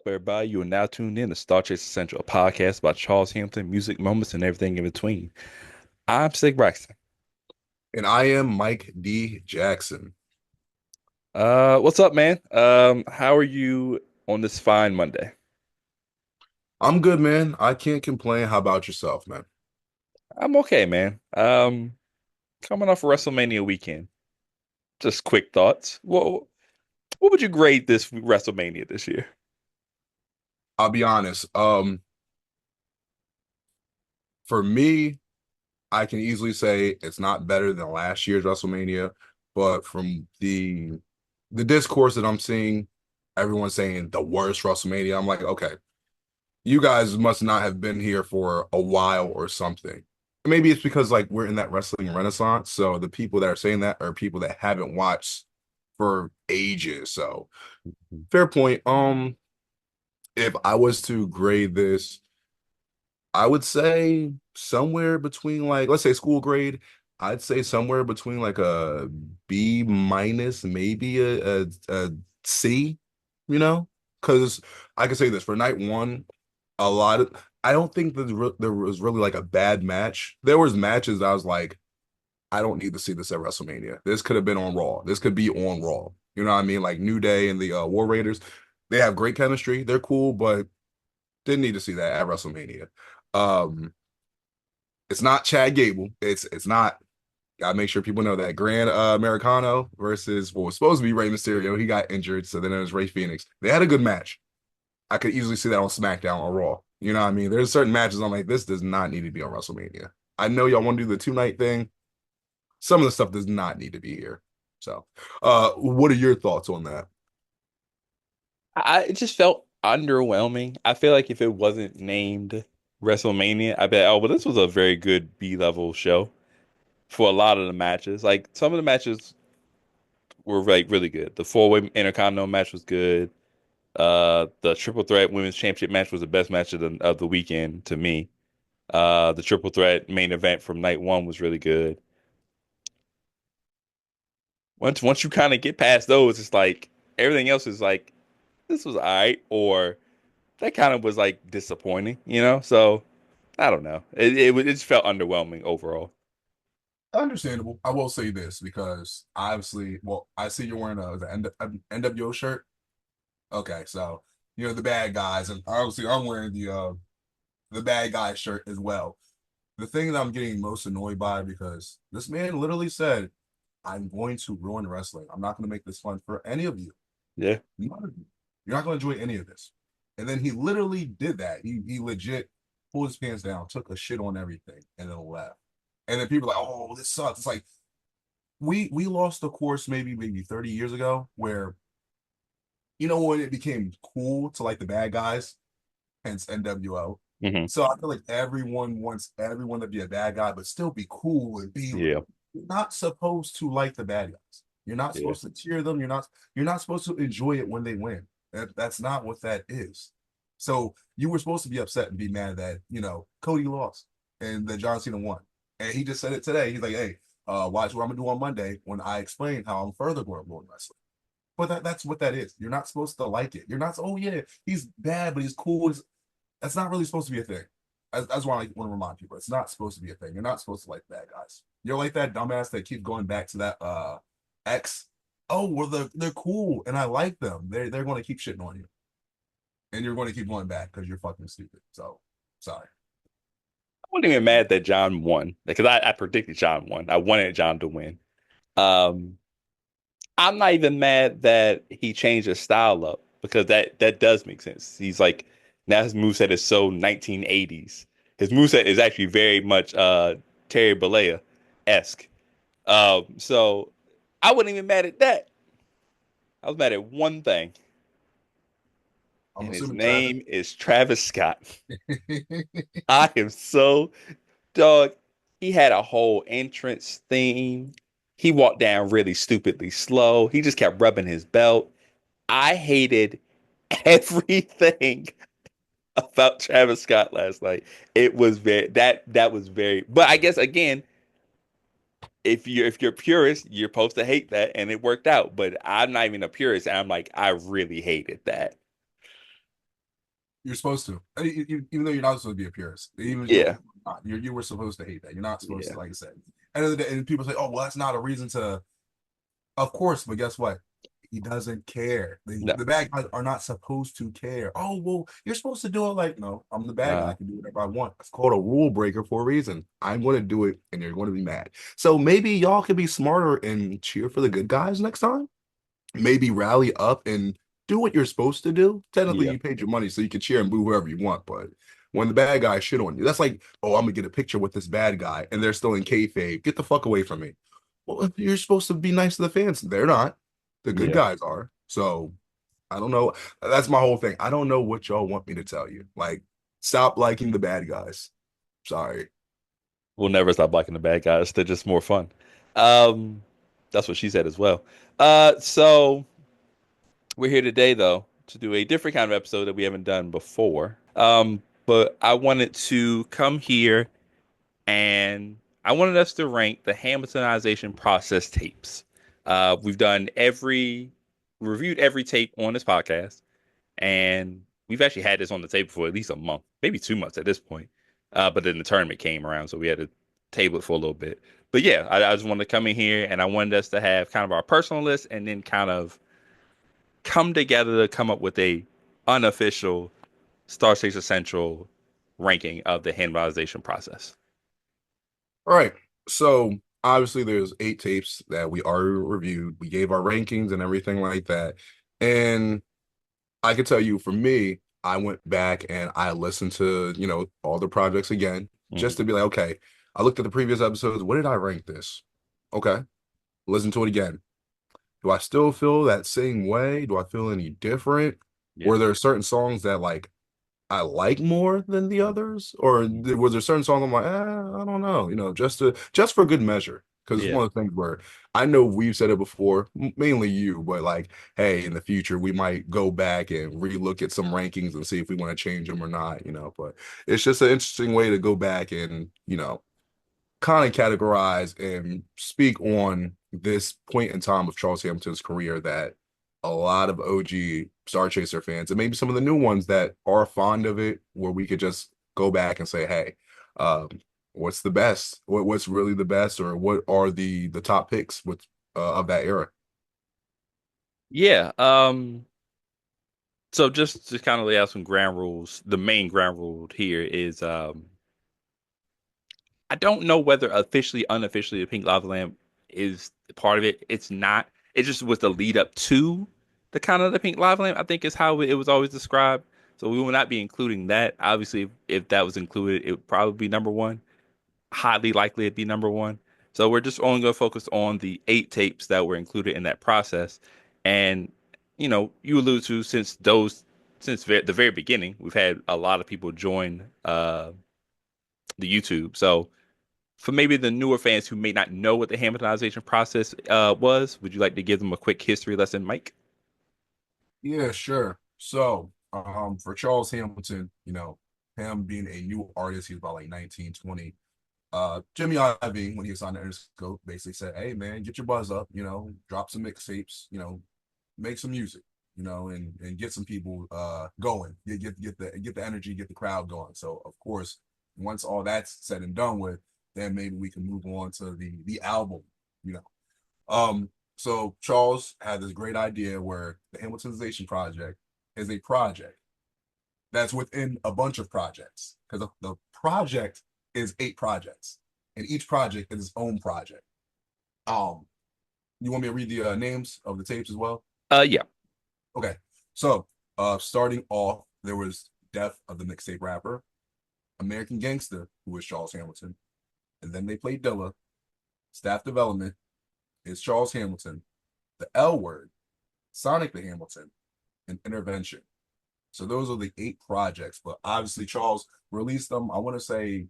everybody? You are now tuned in to StarCHaser Central, a podcast about Charles Hamilton, music moments, and everything in between. I'm Sig Braxton. And I am Mike D. Jackson. What's up, man? How are you on this fine Monday? I'm good, man. I can't complain. How about yourself, man? I'm okay, man. Coming off WrestleMania weekend. Just quick thoughts. What would you grade this WrestleMania this year? I'll be honest. For me, I can easily say it's not better than last year's WrestleMania, but from the discourse that I'm seeing, everyone's saying the worst WrestleMania. I'm like, okay, you guys must not have been here for a while or something. Maybe it's because like we're in that wrestling renaissance, so the people that are saying that are people that haven't watched for ages. So fair point. If I was to grade this, I would say somewhere between like, let's say school grade, I'd say somewhere between like a B minus, maybe a C, you know? Because I can say this for night one, a lot of I don't think there was really like a bad match. There was matches that I was like, I don't need to see this at WrestleMania. This could have been on Raw. This could be on Raw. You know what I mean? Like New Day and the War Raiders, they have great chemistry. They're cool, but didn't need to see that at WrestleMania. Um, it's not Chad Gable. It's not. Gotta make sure people know that Grand Americano versus what was supposed to be Rey Mysterio. He got injured, so then it was Rey Fenix. They had a good match. I could easily see that on SmackDown or Raw. You know what I mean? There's certain matches I'm like, this does not need to be on WrestleMania. I know y'all want to do the 2 night thing. Some of the stuff does not need to be here. So, what are your thoughts on that? It just felt underwhelming. I feel like if it wasn't named WrestleMania, I bet, oh, well, this was a very good B-level show for a lot of the matches. Like some of the matches were like really good. The four-way Intercontinental match was good. The triple threat women's championship match was the best match of the weekend to me. The triple threat main event from night one was really good. Once you kind of get past those, it's like everything else is like this was all right, or that kind of was like disappointing, you know? So I don't know. It just felt underwhelming overall. Understandable. I will say this because obviously, well, I see you're wearing the NWO shirt. Okay, so you're the bad guys, and obviously I'm wearing the bad guy shirt as well. The thing that I'm getting most annoyed by because this man literally said, "I'm going to ruin wrestling. I'm not going to make this fun for any of you. Yeah. None of you. You're not going to enjoy any of this." And then he literally did that. He legit pulled his pants down, took a shit on everything, and then left. And then people are like, "Oh, this sucks." It's like we lost the course maybe 30 years ago where when it became cool to like the bad guys, hence NWO. Hmm. So I feel like everyone wants everyone to be a bad guy, but still be cool and be. Yeah. You're not supposed to like the bad guys. You're not Yeah. supposed to cheer them. You're not supposed to enjoy it when they win. That's not what that is. So you were supposed to be upset and be mad that Cody lost and that John Cena won. And he just said it today. He's like, "Hey, watch what I'm gonna do on Monday when I explain how I'm further going to wrestling." But that's what that is. You're not supposed to like it. You're not. Oh yeah, he's bad, but he's cool. That's not really supposed to be a thing. That's why I want to remind people. It's not supposed to be a thing. You're not supposed to like bad guys. You're like that dumbass that keeps going back to that ex. Oh, well, they're cool and I like them. They're going to keep shitting on you, and you're going to keep going back because you're fucking stupid. So sorry. I wasn't even mad that John won because I predicted John won. I wanted John to win. Um, I'm not even mad that he changed his style up because that does make sense. He's like now his moveset is so 1980s. His moveset is actually very much Terry Bollea-esque. So I wasn't even mad at that. I was mad at one thing, I'm and his assuming Travis. name is Travis Scott. I am so dog. He had a whole entrance theme. He walked down really stupidly slow. He just kept rubbing his belt. I hated everything about Travis Scott last night. It was that was very. But I guess again, if you're a purist, you're supposed to hate that, and it worked out. But I'm not even a purist, and I'm like, I really hated that. You're supposed to, even though you're not supposed to be a purist. Even Yeah, you were supposed to hate that. You're not supposed yeah, to, like I said. End of the day, and people say, "Oh, well, that's not a reason to." Of course, but guess what? He doesn't care. no, The bad guys are not supposed to care. Oh, well, you're supposed to do it like, no, I'm the bad guy. I uh, can do whatever I want. It's called a rule breaker for a reason. I'm going to do it and you're going to be mad. So maybe y'all can be smarter and cheer for the good guys next time. Maybe rally up and do what you're supposed to do. Technically, yeah, you paid your money so you can cheer and boo whoever you want. But when the bad guy shit on you, that's like, oh, I'm gonna get a picture with this bad guy and they're still in kayfabe. Get the fuck away from me. Well, you're supposed to be nice to the fans. They're not. The good yeah. guys are. So I don't know. That's my whole thing. I don't know what y'all want me to tell you. Like, stop liking the bad guys. Sorry. We'll never stop liking the bad guys. They're just more fun. Um, that's what she said as well. So we're here today though to do a different kind of episode that we haven't done before. But I wanted to come here and I wanted us to rank the Hamiltonization process tapes. We've done reviewed every tape on this podcast, and we've actually had this on the table for at least a month, maybe 2 months at this point. But then the tournament came around, so we had to table it for a little bit. But yeah, I just wanted to come in here and I wanted us to have kind of our personal list and then kind of come together to come up with a unofficial StarCHaser Central ranking of the Hamiltonization process. All right. So obviously there's 8 tapes that we already reviewed. We gave our rankings and everything like that. And I can tell you for me, I went back and I listened to, all the projects again, just Hmm. to be like, okay, I looked at the previous episodes. What did I rank this? Okay. Listen to it again. Do I still feel that same way? Do I feel any different? Yeah. Were there certain songs that like I like more than the others, or Mhm. was there certain songs I'm like, I don't know, just for good measure. Because it's Yeah. one of the things where I know we've said it before, mainly you, but like, hey, in the future we might go back and relook at some rankings and see if we want to change them or not. But it's just an interesting way to go back and kind of categorize and speak on this point in time of Charles Hamilton's career that a lot of OG StarChaser fans and maybe some of the new ones that are fond of it, where we could just go back and say, hey, um, what's the best? What's really the best, or what are the top picks of that era? Yeah. So just to kind of lay out some ground rules, the main ground rule here is I don't know whether officially, unofficially, the Pink Lava Lamp is part of it. It's not. It just was the lead up to the kind of the Pink Lava Lamp, I think is how it was always described. So we will not be including that. Obviously, if that was included, it would probably be number one. Highly likely it'd be number one. So we're just only going to focus on the 8 tapes that were included in that process. And, you allude to the very beginning, we've had a lot of people join the YouTube. So for maybe the newer fans who may not know what the Hamiltonization process was, would you like to give them a quick history lesson, Mike? Yeah, sure. So, for Charles Hamilton, him being a new artist, he was about like 19, 20. Jimmy Iovine, when he was on the Interscope, basically said, "Hey man, get your buzz up, drop some mixtapes, make some music, and get some people going, get the energy, get the crowd going." So of course, once all that's said and done with, then maybe we can move on to the album, you know. So Charles had this great idea where the Hamiltonization Project is a project that's within a bunch of projects, because the project is 8 projects, and each project is its own project. Um, you want me to read the names of the tapes as well? Yeah. Okay, so starting off, there was Death of the Mixtape Rapper, American Gangster, who was Charles Hamilton, and then they played Dilla. Staff Development is Charles Hamilton, the L Word, Sonic the Hamilton, and Intervention. So those are the 8 projects, but obviously Charles released them. I want to say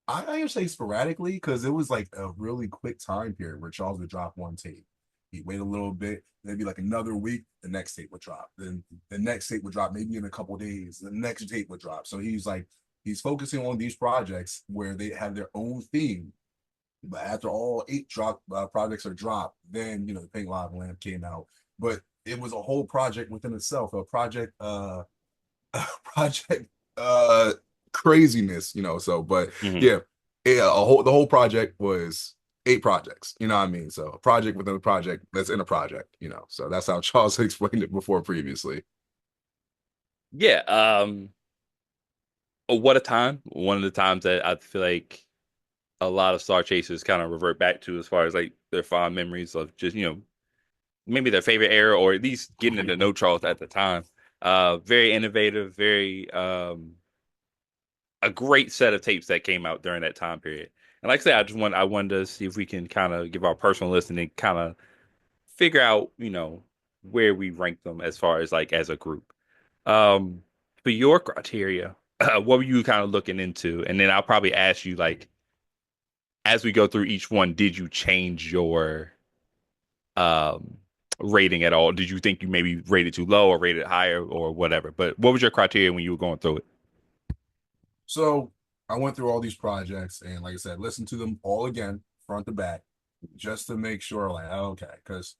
I would say sporadically, because it was like a really quick time period where Charles would drop one tape. He'd wait a little bit, maybe like another week, the next tape would drop. Then the next tape would drop maybe in a couple of days. The next tape would drop. So he's focusing on these projects where they have their own theme. But after all 8 projects are dropped, then the Pink Lava Lamp came out. But it was a whole project within itself, a project project uh craziness, so but Hmm. yeah, the whole project was 8 projects, you know what I mean? So a project within a project that's in a project, so that's how Charles explained it before previously. Yeah. What a time. One of the times that I feel like a lot of Star Chasers kind of revert back to as far as like their fond memories of just, maybe their favorite era or at least getting to know Charles at the time. Very innovative, very a great set of tapes that came out during that time period. And like I said, I wanted to see if we can kind of give our personal list and then kind of figure out, where we rank them as far as like as a group. Um, for your criteria, what were you kind of looking into? And then I'll probably ask you like as we go through each one, did you change your um rating at all? Did you think you maybe rated too low or rated higher or whatever? But what was your criteria when you were going through it? So I went through all these projects and like I said, listened to them all again, front to back, just to make sure like okay, because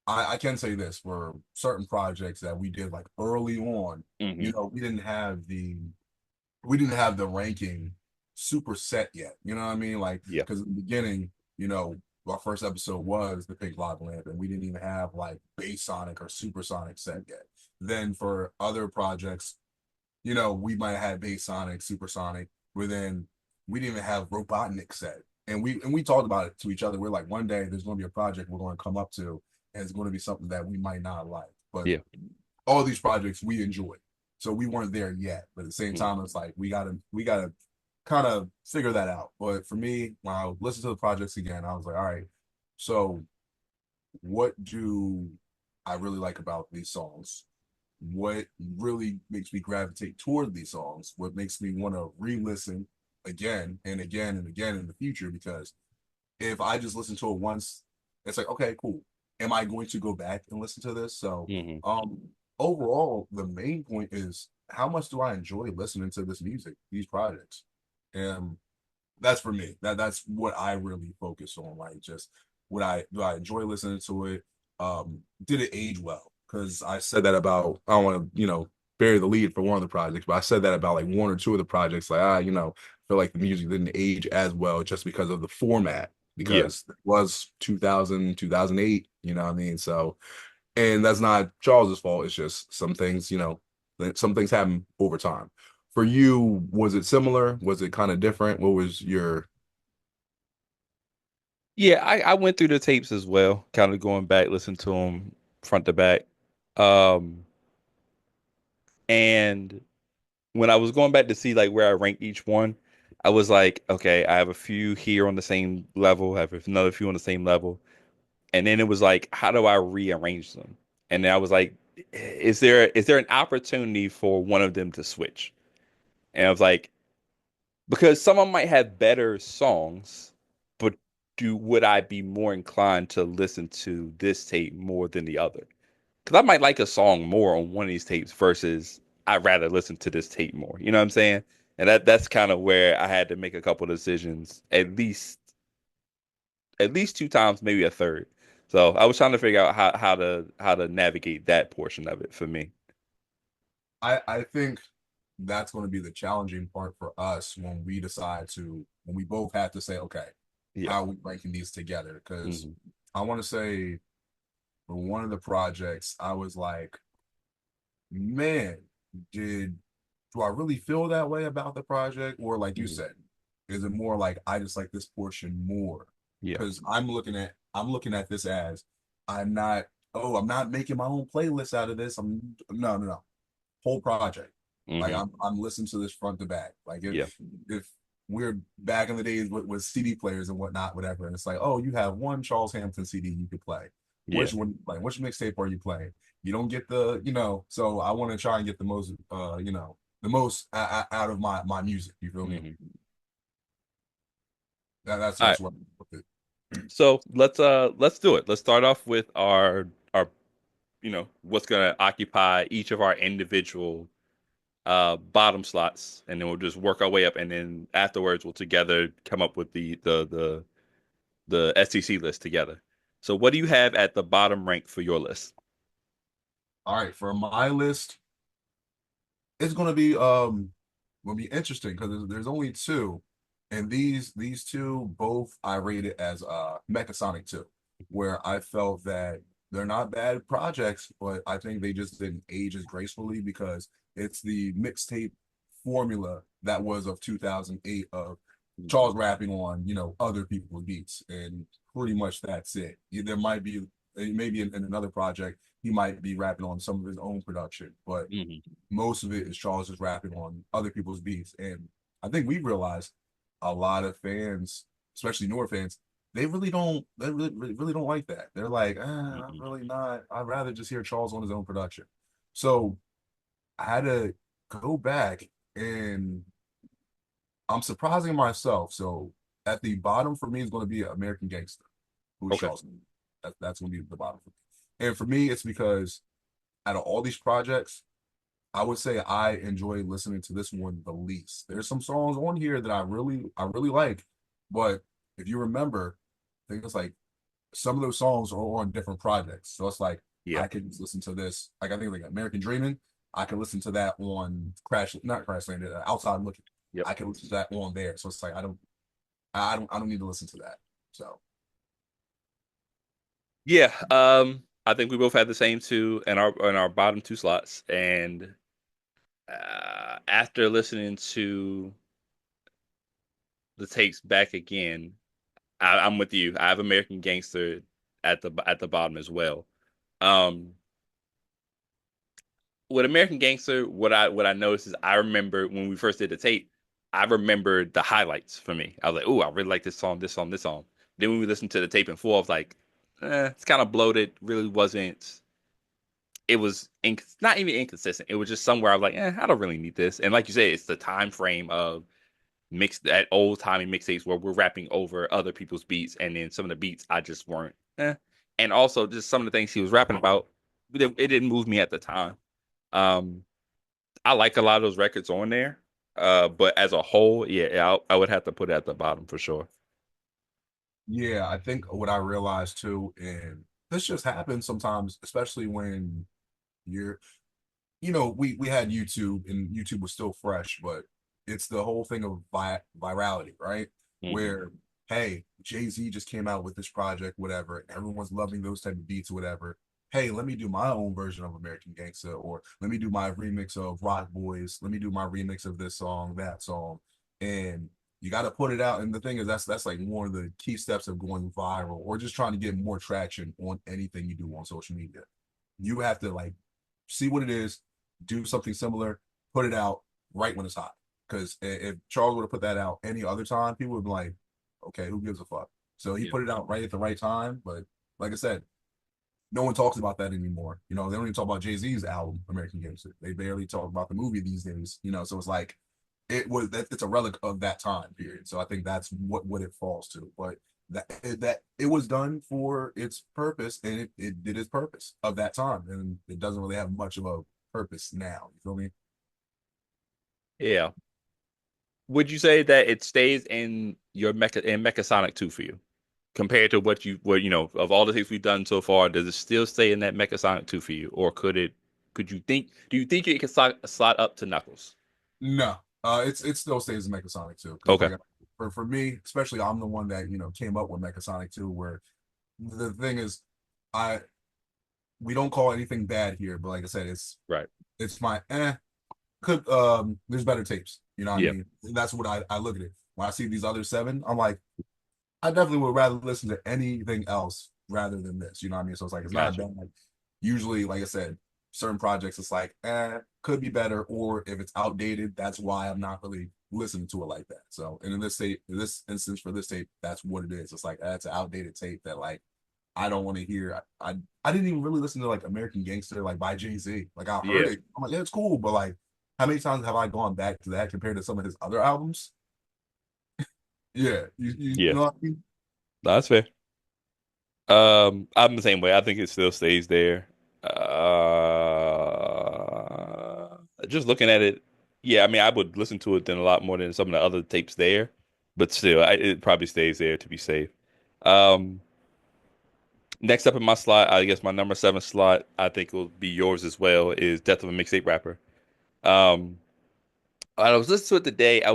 I can say this for certain projects that we did like early on, Hmm. we didn't have the ranking super set yet. You know what I mean? Like, Yeah. because in the beginning, our first episode was the Pink Log Lamp, and we didn't even have like Bass Sonic or Supersonic set yet. Then for other projects, we might have had Bass Sonic, Supersonic, but then we didn't even have Robotnik set. And we talked about it to each other. We're like, one day there's going to be a project we're going to come up to, and it's going to be something that we might not like. But Yeah. all these projects we enjoyed. So we weren't there yet. But at the same Mhm. time, it's like we gotta kind of figure that out. But for me, when I listened to the projects again, I was like, all right, so what do I really like about these songs? What really makes me gravitate toward these songs? What makes me want to re-listen again and again and again in the future? Because if I just listen to it once, it's like, okay, cool. Am I going to go back and listen to this? So, Hmm. um, overall, the main point is how much do I enjoy listening to this music, these projects? And that's for me. That's what I really focus on. Like, just what I do I enjoy listening to it? Did it age well? Because I said that about I don't want to, bury the lead for one of the projects, but I said that about like one or two of the projects. Like, feel like the music didn't age as well just because of the format, Yeah. because it was 2000, 2008, you know what I mean? So, and that's not Charles's fault. It's just some things, some things happen over time. For you, was it similar? Was it kind of different? What was your Yeah, I went through the tapes as well, kind of going back, listening to them front to back. Um, and when I was going back to see like where I ranked each one, I was like, okay, I have a few here on the same level, I have another few on the same level. And then it was like, how do I rearrange them? And then I was like, is there an opportunity for one of them to switch? And I was like, because someone might have better songs, but would I be more inclined to listen to this tape more than the other? Because I might like a song more on one of these tapes versus I'd rather listen to this tape more. You know what I'm saying? And that's kind of where I had to make a couple decisions, at least two times, maybe a third. So I was trying to figure out how to navigate that portion of it for me. I think that's going to be the challenging part for us when we both have to say, okay, Yeah. how are we ranking these together? Because Hmm. I want to say for one of the projects, I was like, man, did do I really feel that way about the project? Or like you Hmm. said, is it more like I just like this portion more? Yeah. Because I'm looking at this as I'm not, oh, I'm not making my own playlist out of this. No, no, no, whole project. Like Hmm. I'm listening to this front to back. Like Yeah. if we're back in the days with CD players and whatnot, whatever, and it's like, oh, you have one Charles Hampton CD you could play. Yeah. Which one like which mixtape are you playing? You don't get so I want to try and get out of my music. You feel me? Hmm. All right. That's what I'm with it. So let's do it. Let's start off with our what's gonna occupy each of our individual bottom slots, and then we'll just work our way up, and then afterwards we'll together come up with the STC list together. So what do you have at the bottom rank for your list? All right, for my list, it's gonna be interesting because there's only two, and these two both I rated as Mecha 2, where I felt that they're not bad projects, but I think they just didn't age as gracefully because it's the mixtape formula that was of 2008 of Mhm. Charles rapping on other people's beats, and pretty much that's it. There might be maybe in another project he might be rapping on some of his own production, but Mhm. most of it is Charles just rapping on other people's beats. And I think we realized a lot of fans, especially newer fans, they really don't like that. They're like, I'm Mhm. really not. I'd rather just hear Charles on his own production. So I had to go back and I'm surprising myself. So at the bottom for me is going to be American Gangster, who's Okay. Charles. That's going to be the bottom for me. And for me, it's because out of all these projects, I would say I enjoy listening to this one the least. There's some songs on here that I really like, but if you remember, I think it's like some of those songs are on different projects. So it's like Yeah. I could just listen to this. Like I think like American Dreaming, I can listen to that on not Crash Landed, Outside Looking. Yep. I can listen to that on there. So it's like I don't need to listen to that. So Yeah. I think we both had the same two in our bottom two slots, and after listening to the takes back again, I'm with you. I have American Gangster at the bottom as well. Um, with American Gangster, what I noticed is I remember when we first did the tape, I remembered the highlights for me. I was like, "Oh, I really like this song, this song, this song." Then when we listened to the tape in full, I was like, "It's kind of bloated. Really wasn't." It was not even inconsistent. It was just somewhere I was like, I don't really need this." And like you said, it's the time frame of mix that old timey mixtapes where we're rapping over other people's beats, and then some of the beats I just weren't. And also just some of the things he was rapping about, it didn't move me at the time. Um, I like a lot of those records on there, but as a whole, yeah, I would have to put it at the bottom for sure. yeah, I think what I realized too, and this just happens sometimes, especially when you're we had YouTube and YouTube was still fresh, but it's the whole thing of virality, right? Hmm. Where hey, Jay-Z just came out with this project, whatever, and everyone's loving those type of beats, whatever. Hey, let me do my own version of American Gangster, or let me do my remix of Rock Boys, let me do my remix of this song, that song, and you got to put it out. And the thing is, that's like one of the key steps of going viral, or just trying to get more traction on anything you do on social media. You have to like see what it is, do something similar, put it out right when it's hot. Because if Charles would have put that out any other time, people would be like, okay, who gives a fuck? So he Yeah. put it out right at the right time. But like I said, no one talks about that anymore. They don't even talk about Jay-Z's album, American Gangster. They barely talk about the movie these days. So it's like it's a relic of that time period. So I think that's what it falls to. But that it was done for its purpose, and it did its purpose of that time, and it doesn't really have much of a purpose now. You feel me? Yeah. Would you say that it stays in your Mecha Sonic 2 for you? Compared to what of all the things we've done so far, does it still stay in that Mecha Sonic 2 for you? Or do you think it can slot up to Knuckles? No, it still stays in Mecha 2 because Okay. like for me, especially I'm the one that came up with Mecha 2, where the thing is, I we don't call anything bad here, but like I said, Right. it's my could there's better tapes. You know what I Yeah. mean? That's what I look at it. When I see these other seven, I'm like, I definitely would rather listen to anything else rather than this. You know what I mean? So it's like it's not Gotcha. bad. Like usually, like I said, certain projects it's like, could be better, or if it's outdated, that's why I'm not really listening to it like that. So, and in this instance for this tape, that's what it is. It's like that's an outdated tape that like I don't want to hear. I didn't even really listen to like American Gangster like by Jay-Z. Like I heard Yeah. it. I'm like, yeah, it's cool, but like how many times have I gone back to that compared to some of his other albums? Yeah, you Yeah. know what I mean? That's fair. I'm the same way. I think it still stays there. Just looking at it, yeah, I mean, I would listen to it then a lot more than some of the other tapes there, but still, it probably stays there to be safe. Um, Next up in my slot, I guess my number seven slot, I think will be yours as well, is Death of a Mixtape Rapper. Um, I was listening to it today. I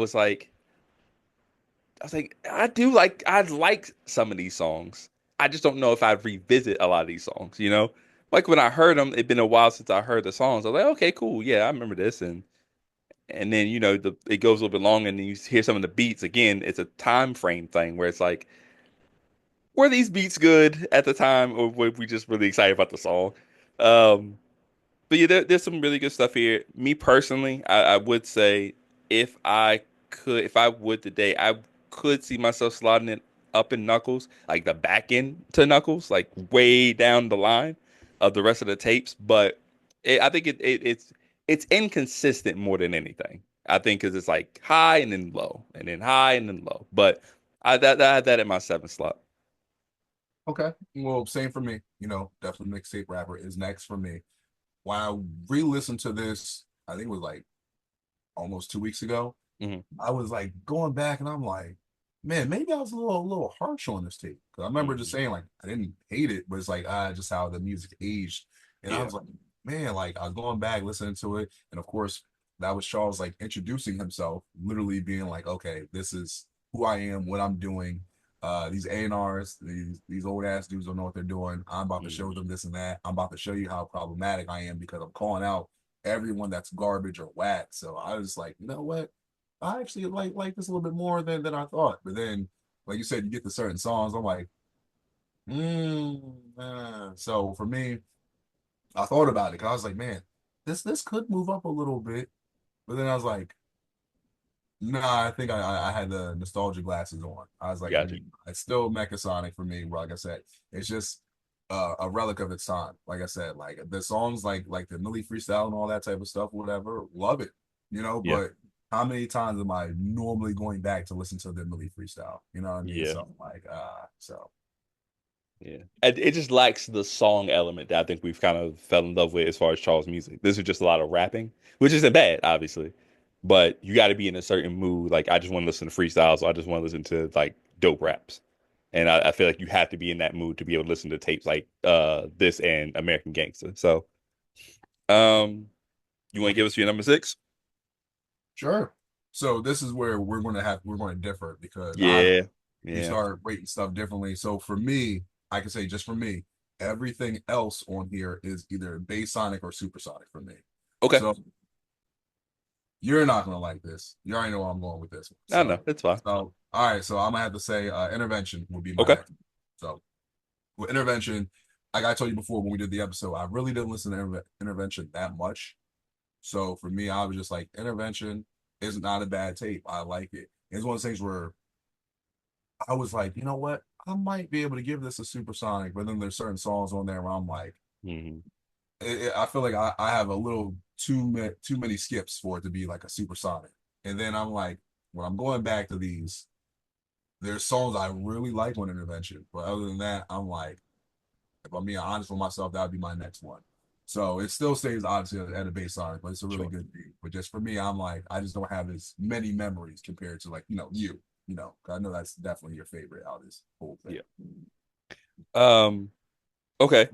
like some of these songs. I just don't know if I'd revisit a lot of these songs, you know? Like when I heard them, it'd been a while since I heard the songs. I was like, okay, cool. Yeah, I remember this. And then, it goes a little bit longer and then you hear some of the beats. Again, it's a time frame thing where it's like, were these beats good at the time or were we just really excited about the song? Um, but yeah, there's some really good stuff here. Me personally, I would say if I would today, I could see myself slotting it up in Knuckles, like the back end to Knuckles, like way down the line of the rest of the tapes. But I think it's inconsistent more than anything. I think because it's like high and then low, and then high and then low. But I had that in my seventh slot. Okay. Well, same for me. Definitely mixtape rapper is next for me. When I re-listened to this, I think it was like almost 2 weeks ago. Hmm. I was like going back and I'm like, man, maybe I was a little harsh on this tape. Cause I remember just Hmm. saying like I didn't hate it, but it's like just how the music aged. And I Yeah. was like, man, like I was going back listening to it. And of course, that was Charles like introducing himself, literally being like, okay, this is who I am, what I'm doing. These A&Rs, these old ass dudes don't know what they're doing. I'm about to show Hmm. them this and that. I'm about to show you how problematic I am because I'm calling out everyone that's garbage or whack. So I was like, you know what? I actually like this a little bit more than I thought. But then, like you said, you get to certain songs, I'm like, so for me, I thought about it because I was like, man, this could move up a little bit. But then I was like, nah, I think I had the nostalgia glasses on. I was like, Got you. it's still Mechasonic for me. Like I said, it's just a relic of its time. Like I said, like the songs like the Millie freestyle and all that type of stuff, whatever, love it. Yeah. But how many times am I normally going back to listen to the Millie freestyle? You know what I mean? Yeah. So like so Yeah. It just lacks the song element that I think we've kind of fell in love with as far as Charles music. This is just a lot of rapping, which isn't bad, obviously. But you got to be in a certain mood. Like, I just want to listen to freestyles. I just want to listen to like dope raps. And I feel like you have to be in that mood to be able to listen to tapes like this and American Gangster. So, um, you want to give us your number six? sure. So this is where we're going to differ because obviously Yeah. we Yeah. start rating stuff differently. So for me, I can say just for me, everything else on here is either bass sonic or supersonic for me. Okay. So you're not gonna like this. You already know where I'm going with this one. I know. It's fine. All right. So I'm gonna have to say intervention would be my Okay. next. So with intervention, like I told you before when we did the episode, I really didn't listen to intervention that much. So for me, I was just like, intervention is not a bad tape. I like it. It's one of those things where I was like, you know what? I might be able to give this a supersonic, but then there's certain songs on there where I'm like, Hmm. I feel like I have a little too many skips for it to be like a supersonic. And then I'm like, when I'm going back to these, there's songs I really like on Intervention, but other than that, I'm like, if I'm being honest with myself, that would be my next one. So it still stays obviously at a bass sonic, but it's a really Sure. good beat. But just for me, I'm like, I just don't have as many memories compared to like I know that's definitely your favorite out of this whole thing. Yeah. Um, okay.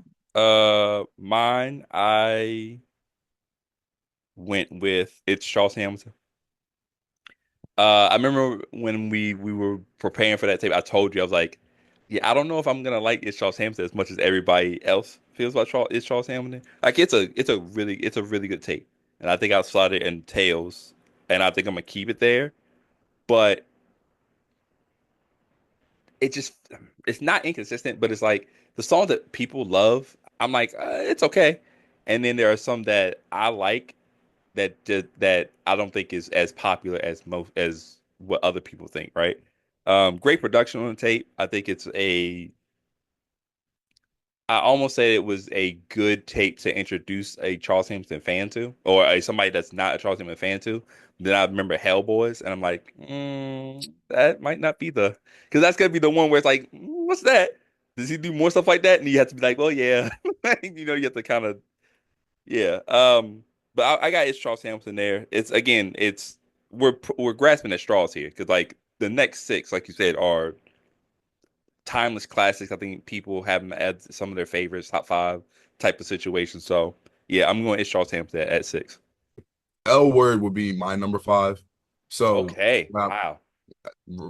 Mine, I went with it's Charles Hamilton. I remember when we were preparing for that tape, I told you I was like, yeah, I don't know if I'm gonna like it's Charles Hamilton as much as everybody else feels about Charles Hamilton. Like it's a really good tape, and I think I'll slot it in tails, and I think I'm gonna keep it there. But it just it's not inconsistent, but it's like the songs that people love, I'm like, it's okay, and then there are some that I like that I don't think is as popular as most as what other people think, right? Great production on the tape. I think I almost say it was a good tape to introduce a Charles Hamilton fan to, or somebody that's not a Charles Hamilton fan to. Then I remember Hellboys, and I'm like, that might not be because that's gonna be the one where it's like, what's that? Does he do more stuff like that? And you have to be like, well, yeah, you have to kind of yeah. But I got it's Charles Hamilton there. It's again, we're grasping at straws here because like the next six, like you said, are timeless classics. I think people have them as some of their favorites, top five type of situation. So yeah, I'm going it's Charles Hampton at six. L Word would be my number five. So Okay. now, Wow.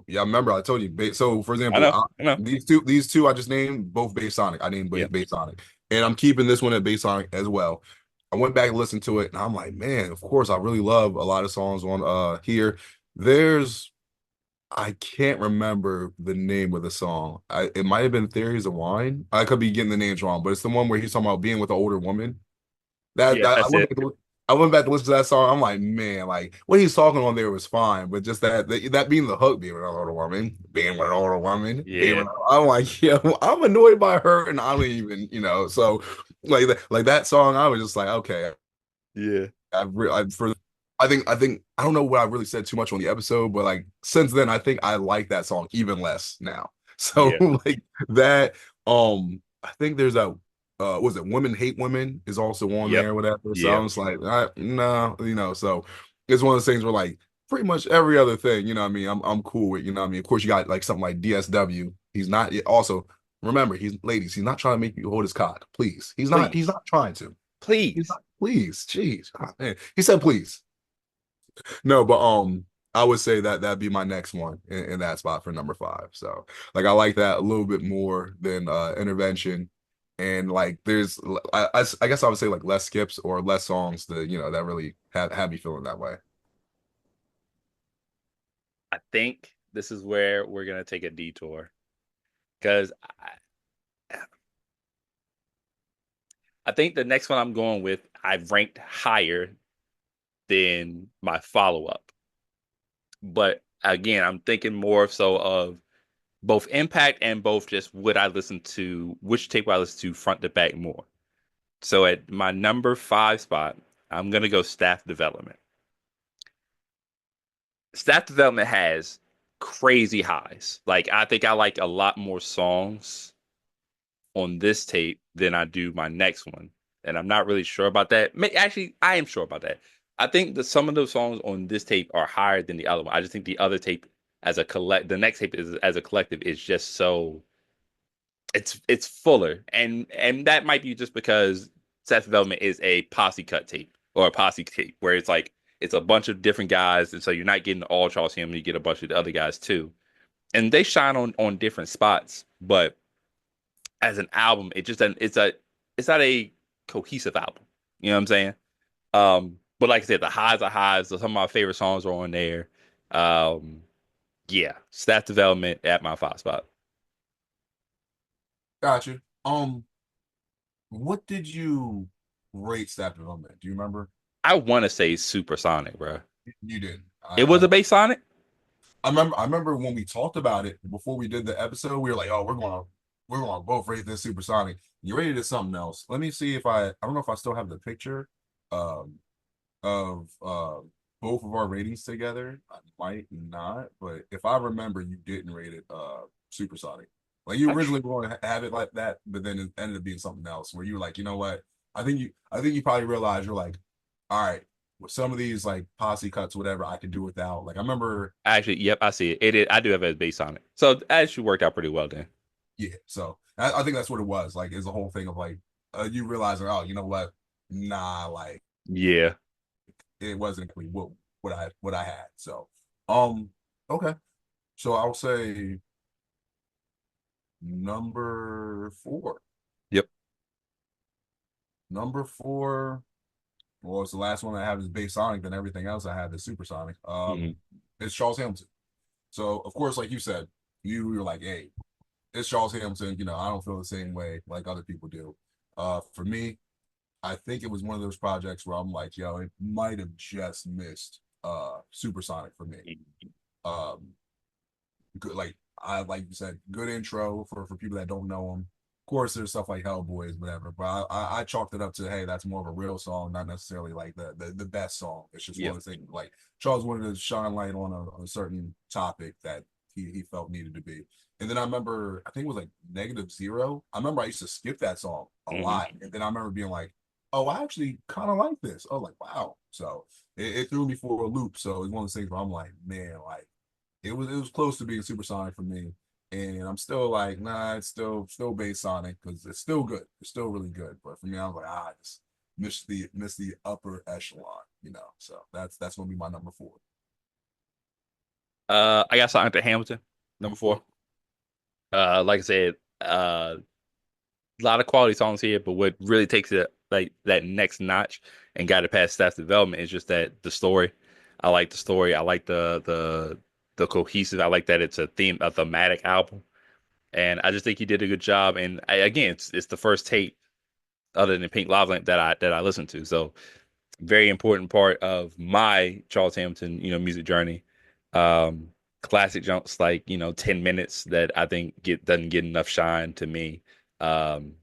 yeah, I remember I told you. So for I example, know. I know. these two I just named both Bass Sonic. I named Yeah. Bass Sonic, and I'm keeping this one at Bass Sonic as well. I went back and listened to it, and I'm like, man, of course, I really love a lot of songs on here. There's I can't remember the name of the song. It might have been Theories of Wine. I could be getting the names wrong, but it's the one where he's talking about being with an older woman. Yeah, That that's it. I went back to listen to that song. I'm like, man, like what he's talking on there was fine, but just that being the hook, being with an older woman, being with an older woman, Yeah. I'm like, yeah, I'm annoyed by her, and I don't even, so like that song, I was just like, okay, Yeah. I don't know what I really said too much on the episode, but like since then, I think I like that song even less now. So Yeah. like that, I think there's a was it Women Hate Women is also on Yep. there, whatever. So I'm Yep. just like, no, so it's one of those things where like pretty much every other thing, you know what I mean? I'm cool with, you know what I mean? Of course, you got like something like DSW. He's not also remember, he's not trying to make you hold his cock. Please. He's Please. not trying to. He's Please. not, please. Jeez. God, man. He said please. No, but I would say that that'd be my next one in that spot for number five. So like I like that a little bit more than intervention. And like there's I guess I would say like less skips or less songs that that really had me feeling that way. I think this is where we're gonna take a detour because I think the next one I'm going with I've ranked higher than my follow up. But again, I'm thinking more so of both impact and both just would I listen to which tape would I listen to front to back more. So at my number five spot, I'm gonna go staff development. Staff development has crazy highs. Like I think I like a lot more songs on this tape than I do my next one. And I'm not really sure about that. Actually, I am sure about that. I think that some of those songs on this tape are higher than the other one. I just think the other tape the next tape is as a collective is just so it's fuller. And that might be just because Seth Development is a posse cut tape or a posse tape where it's like it's a bunch of different guys, and so you're not getting all Charles Hammond, you get a bunch of the other guys too. And they shine on different spots, but as an album, it just doesn't. It's not a cohesive album. You know what I'm saying? But like I said, the highs are highs. Some of my favorite songs are on there. Um, yeah, staff development at my five spot. Gotcha. What did you rate Staff Development? Do you remember? I want to say Supersonic, bro. You did. It was a bass Sonic. I remember when we talked about it before we did the episode, we were like, "Oh, we're gonna both rate this supersonic." You rated it something else. Let me see if I don't know if I still have the picture um of both of our ratings together. I might not, but if I remember, you didn't rate it supersonic. Like you I'm originally were going to have it like that, but then it ended up being something else where you were like, you know what? I think you probably realized you're like, all right, with some of these like posse cuts, whatever, I could do without. Like I remember. actually, yep, I see it. It is. I do have it as bass Sonic, so that actually worked out pretty well then. Yeah, so I think that's what it was. Like, is the whole thing of like you realizing, oh, you know what? Nah, like Yeah. it wasn't really what I had. So, um, okay. So I'll say number four. Yep. Number four. Well, it's the last one I have is Bass Sonic. Then everything else I have is Supersonic. Hmm. It's Charles Hamilton. So of course, like you said, you were like, hey, it's Charles Hamilton. You know, I don't feel the same way like other people do. For me, I think it was one of those projects where I'm like, yo, it might have just missed Supersonic for me. Um good like I like you said, good intro for people that don't know him. Of course, there's stuff like Hellboys, whatever, but I chalked it up to hey, that's more of a real song, not necessarily like the best song. It's just one Yep. of the things like Charles wanted to shine light on a certain topic that he felt needed to be. And then I remember, I think it was like Negative Zero. I remember I used to skip that song a Hmm. lot, and then I remember being like, "Oh, I actually kind of like this." Oh, like wow! So it threw me for a loop. So it's one of those things where I'm like, man, like it was close to being supersonic for me. And I'm still like, nah, it's still bass sonic because it's still good. It's still really good. But for me, I was like, miss the upper echelon, you know. So that's gonna be my number four. I got something to Hamilton, number four. Like I said, a lot of quality songs here, but what really takes it like that next notch and got it past staff development is just that the story. I like the story. I like the cohesive. I like that it's a thematic album, and I just think he did a good job. And again, it's the first tape other than Pink Lava Lamp that I listened to. So very important part of my Charles Hamilton, music journey. Um, Classic jumps like 10 minutes that I think doesn't get enough shine to me. Um,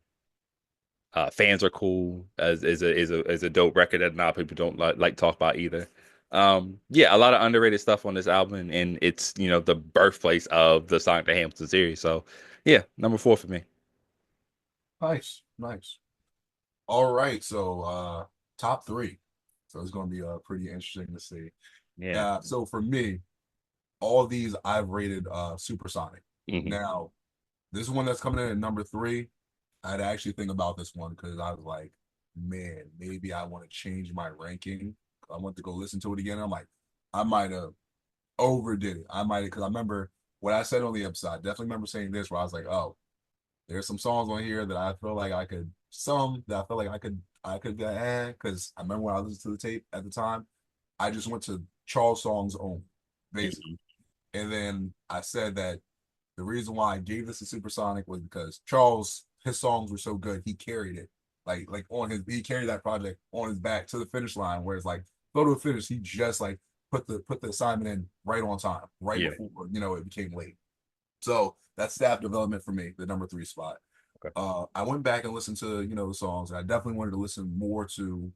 Fans are cool as is a dope record that a lot of people don't like talk about either. Yeah, a lot of underrated stuff on this album, and it's the birthplace of the Sonic the Hamilton series. So yeah, number four for me. Nice, nice. All right, so top three. So it's gonna be pretty interesting to see. Yeah. So for me, all of these I've rated supersonic. Hmm. Now, this one that's coming in at number three, I'd actually think about this one because I was like, man, maybe I want to change my ranking. I want to go listen to it again. I'm like, I might have overdid it. I might have, because I remember what I said on the episode. I definitely remember saying this where I was like, oh, there's some songs on here that I feel like I could, some that I feel like I could add because I remember when I listened to the tape at the time, I just went to Charles songs only, basically. Hmm. And then I said that the reason why I gave this to Supersonic was because Charles, his songs were so good, he carried it. Like on his he carried that project on his back to the finish line, whereas like photo finish, he just like put the assignment in right on time, right Yeah. before it became late. So that's staff development for me, the number three spot. Okay. I went back and listened to the songs, and I definitely wanted to listen more to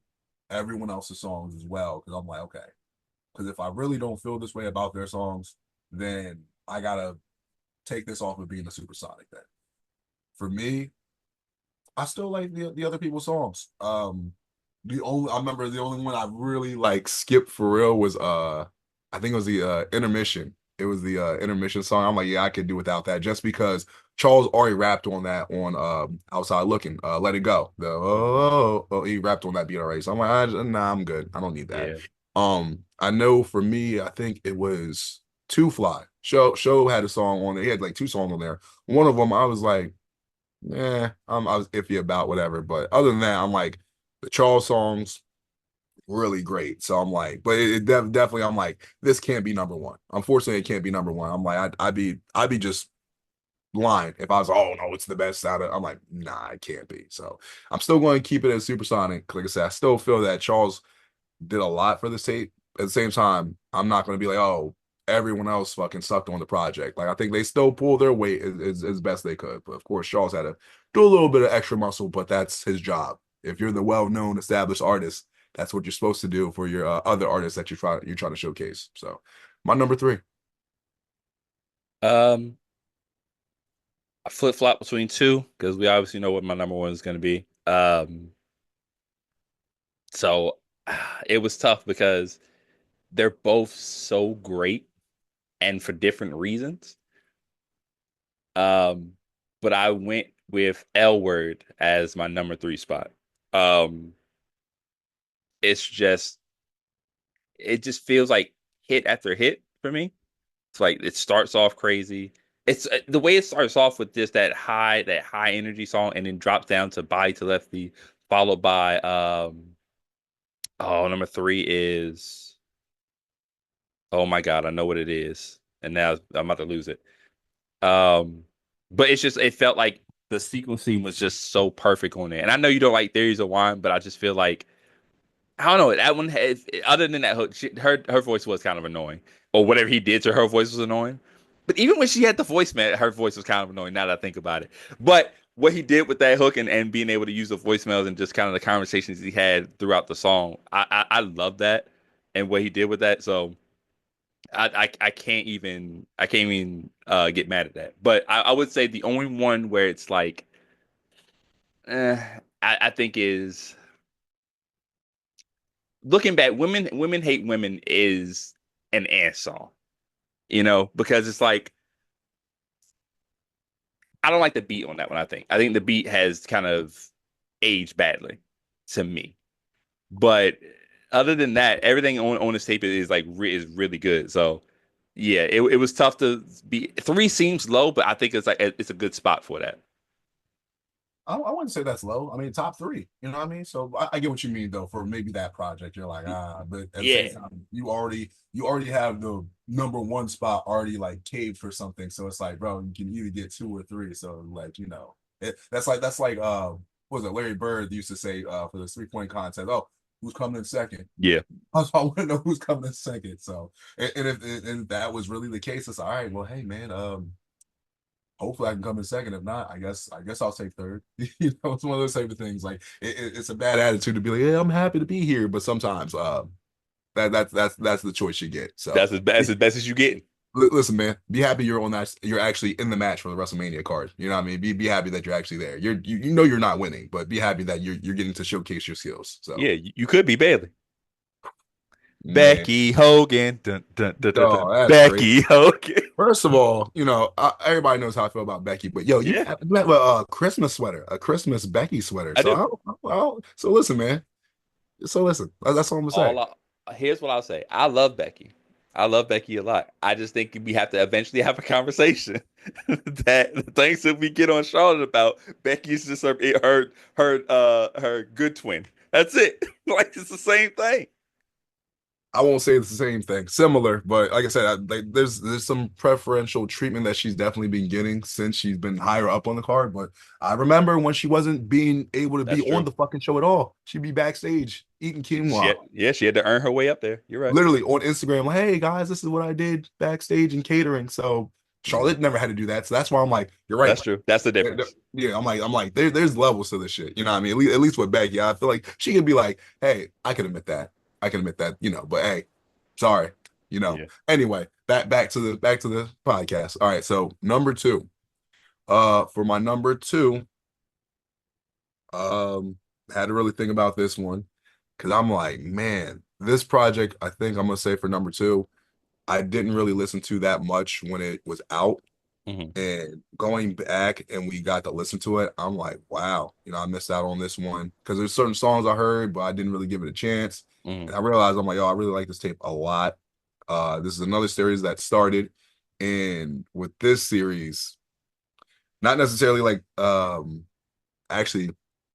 everyone else's songs as well because I'm like, okay, because if I really don't feel this way about their songs, then I gotta take this off of being a supersonic. Then for me, I still like the other people's songs. The only I remember the only one I really like skipped for real was I think it was the intermission. It was the intermission song. I'm like, yeah, I could do without that just because Charles already rapped on that on Outside Looking, Let It Go. The he rapped on that beat already. So I'm like, nah, I'm good. I don't need that. Yeah. I know for me, I think it was Two Fly. Show had a song on there. He had like two songs on there. One of them I was like, I was iffy about whatever. But other than that, I'm like the Charles songs really great. So I'm like, but definitely I'm like this can't be number one. Unfortunately, it can't be number one. I'm like I'd be just lying if I was oh no, it's the best out of. I'm like nah, it can't be. So I'm still going to keep it as Supersonic. Like I said, I still feel that Charles did a lot for the state. At the same time, I'm not going to be like, oh, everyone else fucking sucked on the project. Like I think they still pulled their weight as best they could. But of course, Shaw's had to do a little bit of extra muscle, but that's his job. If you're the well-known established artist, that's what you're supposed to do for your other artists that you're trying to showcase. So, my number three. Um, I flip flop between two because we obviously know what my number one is going to be. So it was tough because they're both so great and for different reasons. Um, but I went with L Word as my number three spot. Um, it's just it just feels like hit after hit for me. It's like it starts off crazy. It's the way it starts off with just that high energy song and then drops down to Body to Lefty, followed by oh, number three is oh my God, I know what it is. And now I'm about to lose it. Um, but it felt like the sequencing was just so perfect on there. And I know you don't like Theories of Wine, but I just feel like I don't know. That one has, other than that, her voice was kind of annoying, or whatever he did to her voice was annoying. But even when she had the voicemail, her voice was kind of annoying. Now that I think about it, but what he did with that hook and being able to use the voicemails and just kind of the conversations he had throughout the song, I love that and what he did with that. So I can't even get mad at that. But I would say the only one where it's like, I think is looking back, women hate women is an ass song, because it's like I don't like the beat on that one. I think the beat has kind of aged badly to me. But other than that, everything on this tape is like is really good. So yeah, it was tough to be three seems low, but I think it's like it's a good spot for that. I wouldn't say that's low. I mean, top three. You know what I mean? So I get what you mean though. For maybe that project, you're like, but at the same Yeah, time, you already have the number one spot already like caved for something. So it's like, bro, you can either get two or three. So like, that's like what was it Larry Bird used to say for the 3 point contest? Oh, who's coming in second? yeah. I want to know who's coming in second. So and if that was really the case, it's all right. Well, hey man, hopefully I can come in second. If not, I guess I'll take third. It's one of those type of things. Like it's a bad attitude to be like, yeah, I'm happy to be here, but sometimes that's the choice you get. So That's as best as you get. listen, man, be happy you're on that. You're actually in the match for the WrestleMania card. You know what I mean? Be happy that you're actually there. You know you're not winning, but be happy that you're getting to showcase your skills. So Yeah, you could be Bailey. man, Becky Hogan. Dun, dun, dun, dun, dun. oh, that's crazy. Becky Hogan. First of all, everybody knows how I feel about Becky, but yo, you Yeah, have a Christmas sweater, a Christmas Becky sweater. I So do. so listen, man. So listen, that's all I'm gonna say. All here's what I'll say. I love Becky. I love Becky a lot. I just think we have to eventually have a conversation that the things that we get on Charlotte about, Becky's just her good twin. That's it. Like it's the same thing. I won't say it's the same thing, similar, but like I said, like there's some preferential treatment that she's definitely been getting since she's been higher up on the card. But I remember when she wasn't being able to be That's on true. the fucking show at all. She'd be backstage eating quinoa. She had to earn her way up there. You're right. Literally on Instagram, like, hey guys, this is what I did backstage in catering. So Yeah, Charlotte never had to do that. So that's why I'm like, you're right. that's true. That's the difference. Yeah, I'm like, there's levels to this shit. You know what I mean? At least with Becky, I feel like she can be like, hey, I can admit that. I can admit that, but hey, sorry. Yeah. Anyway, back to the podcast. All right, so number two. For my number two, had to really think about this one because I'm like, man, this project, I think I'm gonna say for number two, I didn't really listen to that much when it was out. Hmm. And going back and we got to listen to it, I'm like, wow, I missed out on this one because there's certain songs I heard, but I didn't really give it a chance. Hmm. And I realized I'm like, oh, I really like this tape a lot. This is another series that started, and with this series, not necessarily like actually,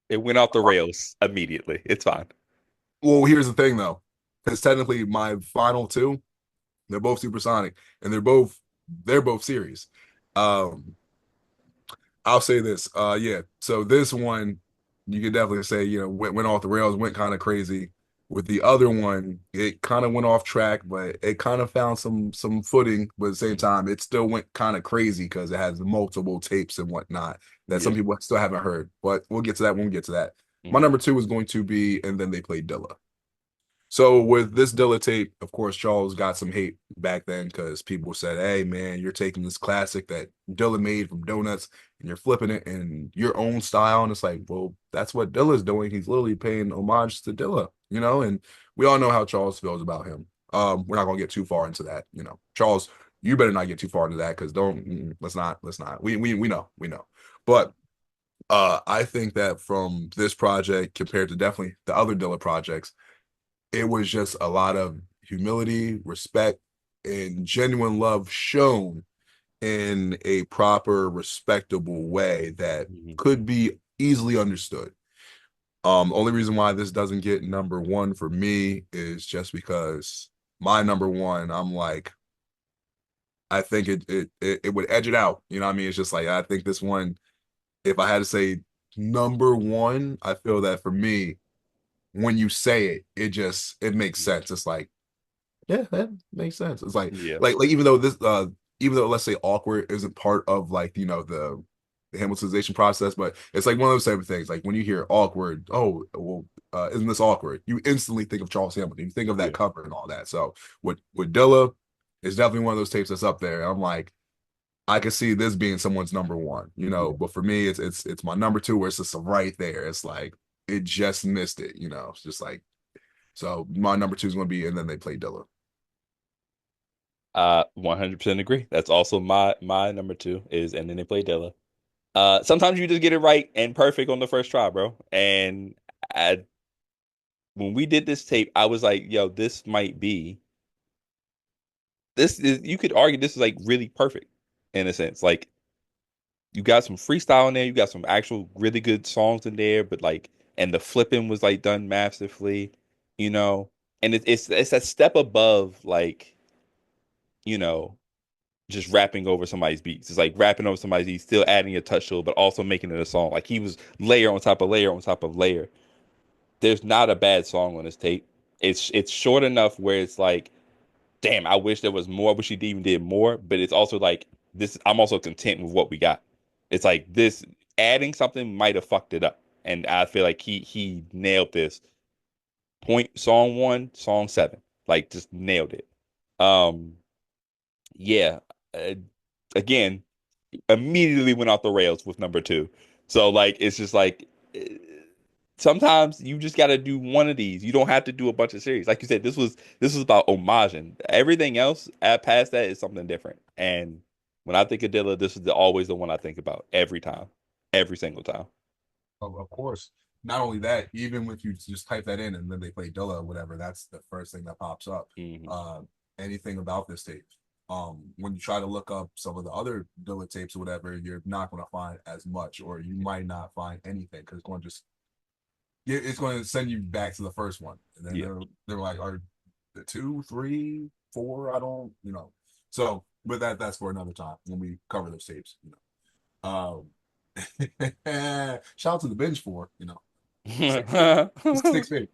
It went off the rails immediately. It's fine. well, here's the thing though, because technically my final two, they're both supersonic, and they're both series. Um, I'll say this. Yeah. So this one, you could definitely say, went off the rails, went kind of crazy. With the other one, it kind of went off track, but it kind of found some footing. But at the same time, it still went kind of crazy because it has multiple tapes and whatnot that some Yeah. people still haven't heard. But we'll get to that when we get to that. My Hmm. number two is going to be, and then they played Dilla. So with this Dilla tape, of course, Charles got some hate back then because people said, "Hey, man, you're taking this classic that Dilla made from Donuts and you're flipping it in your own style." And it's like, well, that's what Dilla's doing. He's literally paying homage to Dilla. And we all know how Charles feels about him. We're not gonna get too far into that. Charles, you better not get too far into that because let's not. We know. But I think that from this project compared to definitely the other Dilla projects it was just a lot of humility, respect, and genuine love shown in a proper, respectable way that Hmm. could be easily understood. Only reason why this doesn't get number one for me is just because my number one, I'm like, I think it would edge it out. You know what I mean? It's just like I think this one, if I had to say number one, I feel that for me, when you say it, it makes sense. It's like yeah, that makes sense. It's like Yeah. like even though let's say awkward isn't part of like the Hamiltonization process, but it's like one of those type of things. Like when you hear awkward, oh well, isn't this awkward? You instantly think of Charles Hamilton. You think of that Yeah. cover and all that. So with Dilla, it's definitely one of those tapes that's up there. I'm like, I could see this being someone's number one. Yeah. But for me, it's my number two where it's just right there. It's like it just missed it. It's just like so my number two is gonna be and then they play Dilla. 100% agree. That's also my number two is, and then they play Dilla. Sometimes you just get it right and perfect on the first try, bro. And I when we did this tape, I was like, yo, this is, you could argue this is like really perfect in a sense. Like you got some freestyle in there, you got some actual really good songs in there, but like, and the flipping was like done masterfully, you know, and it's a step above like, you know, just rapping over somebody's beats. It's like rapping over somebody's beats, still adding a touch to it, but also making it a song. Like he was layer on top of layer on top of layer. There's not a bad song on this tape. It's short enough where it's like, damn, I wish there was more. I wish he even did more. But it's also like this. I'm also content with what we got. It's like this adding something might have fucked it up, and I feel like he nailed this. Point song one, song seven, like just nailed it. Um, yeah. Uh, Again, immediately went off the rails with number two. So like it's just like sometimes you just got to do one of these. You don't have to do a bunch of series. Like you said, this was about homaging. Everything else at past that is something different. And when I think of Dilla, this is always the one I think about every time, every single time. Of course. Not only that, even if you just type that in and then they play Dilla or whatever, that's the first thing that pops up. Hmm. Uh, Anything about this tape. When you try to look up some of the other Dilla tapes or whatever, you're not going to find as much, or you might not find anything because it's going to send you back to the first one, and then Yeah. they're like, are the two, three, four? I don't, So, but that's for another time when we cover those tapes. Shout out to the bench for six feet.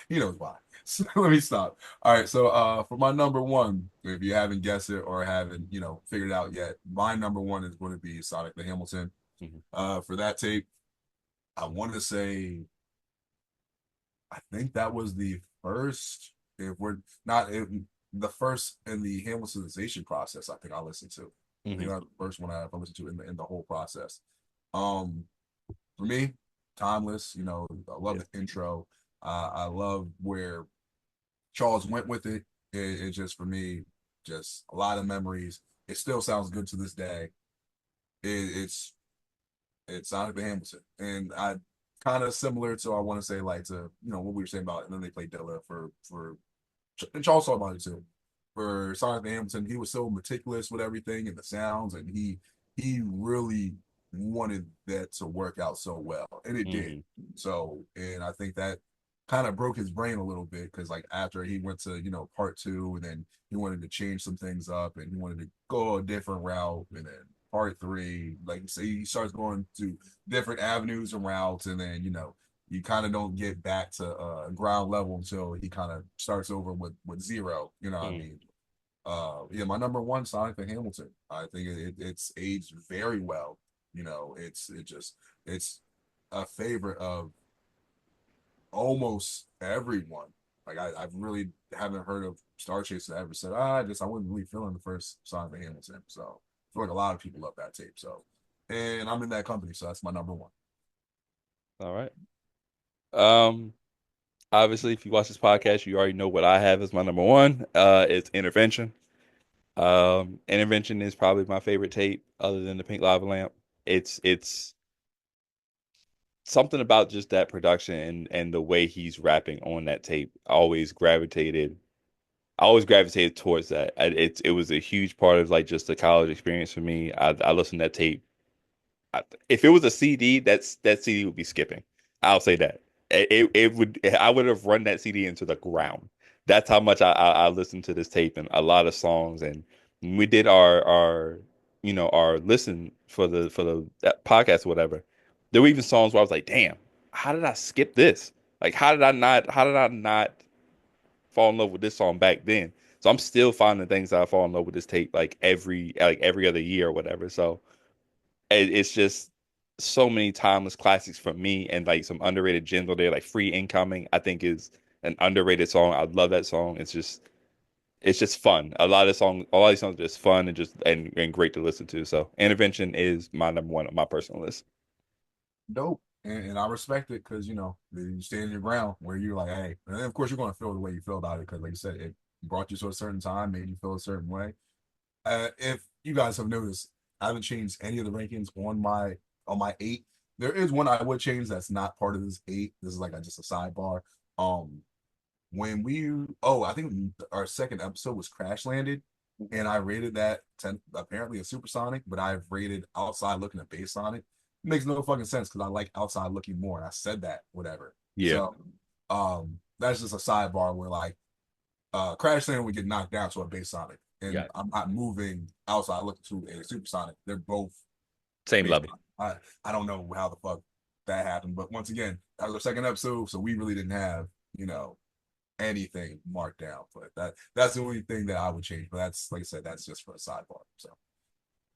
He knows why. So let me stop. All right. So for my number one, if you haven't guessed it or haven't, figured it out yet, my number one is going to be Sonic the Hamilton. Mhm. For that tape, I want to say I think that was the first, if we're not the first in the Hamiltonization process, I think I listened to. I think Mhm. that was the first one I ever listened to in the whole process. Um, for me, timeless. I love Yeah. the intro. I love where Charles went with it. It just for me, just a lot of memories. It still sounds good to this day. It's Sonic the Hamilton, and I kind of similar to I want to say like to what we were saying about, and then they played Dilla for and Charles talked about it too. For Sonic the Hamilton, he was so meticulous with everything and the sounds, and he really wanted that to work out so well, and it did. Mhm. So, and I think that kind of broke his brain a little bit because like after he went to part two, and then he wanted to change some things up, and he wanted to go a different route, and then part three, like say he starts going to different avenues and routes, and then you kind of don't get back to ground level until he kind of starts over with zero. You know what I Mhm. mean? Yeah, my number one, Sonic the Hamilton. I think it's aged very well. It's a favorite of almost everyone. Like I really haven't heard of StarCHaser that ever said, I wasn't really feeling the first Sonic the Hamilton. So I feel like a lot of people love that tape. So, and I'm in that company, so that's my number one. All right. Um, Obviously, if you watch this podcast, you already know what I have as my number one. It's Intervention. Intervention is probably my favorite tape other than the Pink Lava Lamp. It's something about just that production and the way he's rapping on that tape I always gravitated towards that. It was a huge part of like just the college experience for me. I listened to that tape. If it was a CD, that CD would be skipping. I'll say that. It would. I would have run that CD into the ground. That's how much I listened to this tape and a lot of songs. And when we did our listen for the that podcast or whatever, there were even songs where I was like, damn, how did I skip this? Like, how did I not fall in love with this song back then? So I'm still finding things that I fall in love with this tape like every other year or whatever. So it's just so many timeless classics for me and like some underrated gems on there, like Free Incoming, I think is an underrated song. I love that song. It's just fun. A lot of these songs are just fun and just and great to listen to. So Intervention is my number one on my personal list. Dope. And I respect it because you stand your ground where you're like, hey, and then of course you're going to feel the way you feel about it because, like you said, it brought you to a certain time, made you feel a certain way. If you guys have noticed, I haven't changed any of the rankings on my eight. there is one I would change that's not part of this eight. This is like just a sidebar. Um, when we I think our second episode was Crash Landed, and I rated that 10, apparently a supersonic, but I've rated Outside Looking a Basesonic. It makes no fucking sense because I like Outside Looking more, and I said that whatever. Yeah, So that's just a sidebar where like Crash Landed would get knocked down to a Basesonic, and yeah, I'm not moving Outside Looking to a supersonic. They're both same based. level. I don't know how the fuck that happened, but once again, that was our second episode, so we really didn't have anything marked down. But that's the only thing that I would change. But that's like I said, that's just for a sidebar. So,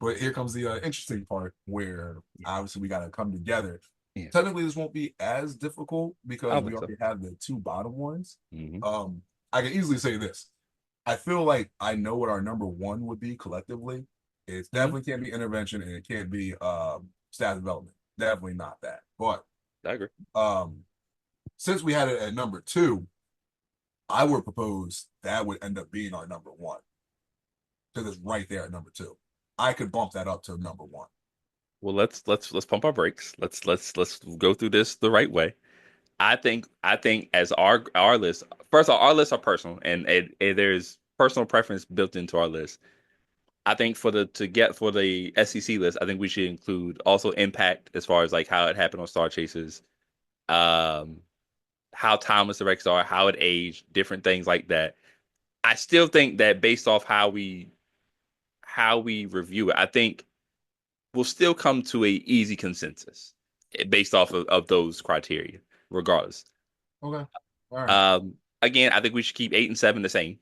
but here comes the interesting part where Yeah, obviously we got to come together. yeah. Technically, this won't be as difficult I because don't we think so. already have the two bottom ones. Hmm. Um, I can easily say this. I feel like I know what our number one would be collectively. It Hmm. definitely can't be intervention and it can't be staff development. Definitely not that. But I agree. um, since we had it at number two, I would propose that would end up being our number one because it's right there at number two. I could bump that up to number one. Well, let's pump our brakes. Let's go through this the right way. I think as our list, first of all, our lists are personal, and there's personal preference built into our list. I think for the SEC list, I think we should include also impact as far as like how it happened on Star Chasers, um, how timeless the records are, how it aged, different things like that. I still think that based off how we review it, I think we'll still come to a easy consensus based off of those criteria, regardless. Okay. All right. Again, I think we should keep 8 and 7 the same.